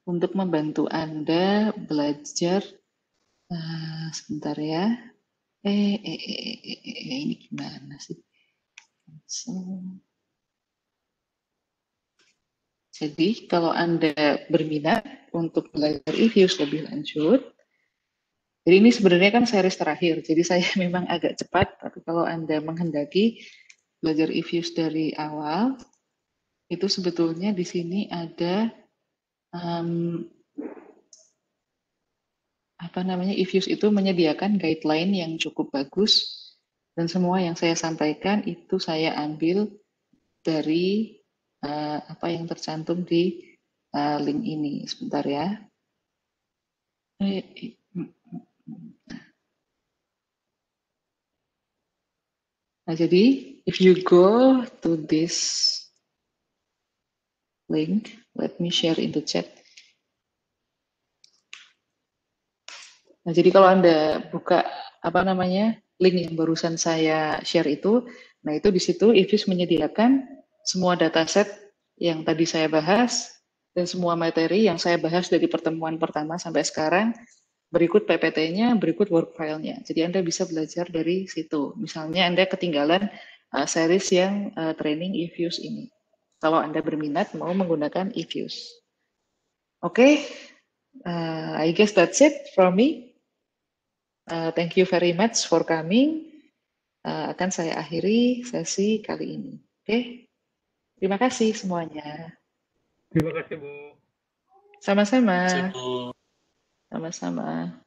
[SPEAKER 1] untuk membantu Anda belajar. Sebentar ya. Ini gimana sih? Jadi kalau Anda berminat untuk belajar e-views lebih lanjut, jadi ini sebenarnya kan series terakhir, jadi saya memang agak cepat, tapi kalau Anda menghendaki belajar e-views dari awal, itu sebetulnya di sini ada e-views itu menyediakan guideline yang cukup bagus, dan semua yang saya sampaikan itu saya ambil dari apa yang tercantum di link ini. Sebentar ya. Nah, jadi if you go to this link, let me share in the chat. Nah, jadi kalau Anda buka link yang barusan saya share itu, nah itu di situ e-views menyediakan semua dataset yang tadi saya bahas dan semua materi yang saya bahas dari pertemuan pertama sampai sekarang, berikut PPT-nya, berikut work file-nya. Jadi Anda bisa belajar dari situ. Misalnya Anda ketinggalan series yang training e-views ini. Kalau Anda berminat mau menggunakan e-views. Oke, I guess that's it from me. Thank you very much for coming. Akan saya akhiri sesi kali ini. Oke, terima kasih semuanya.
[SPEAKER 2] Terima kasih, Bu.
[SPEAKER 1] Sama-sama.
[SPEAKER 2] Terima kasih, Bu.
[SPEAKER 1] Sama-sama.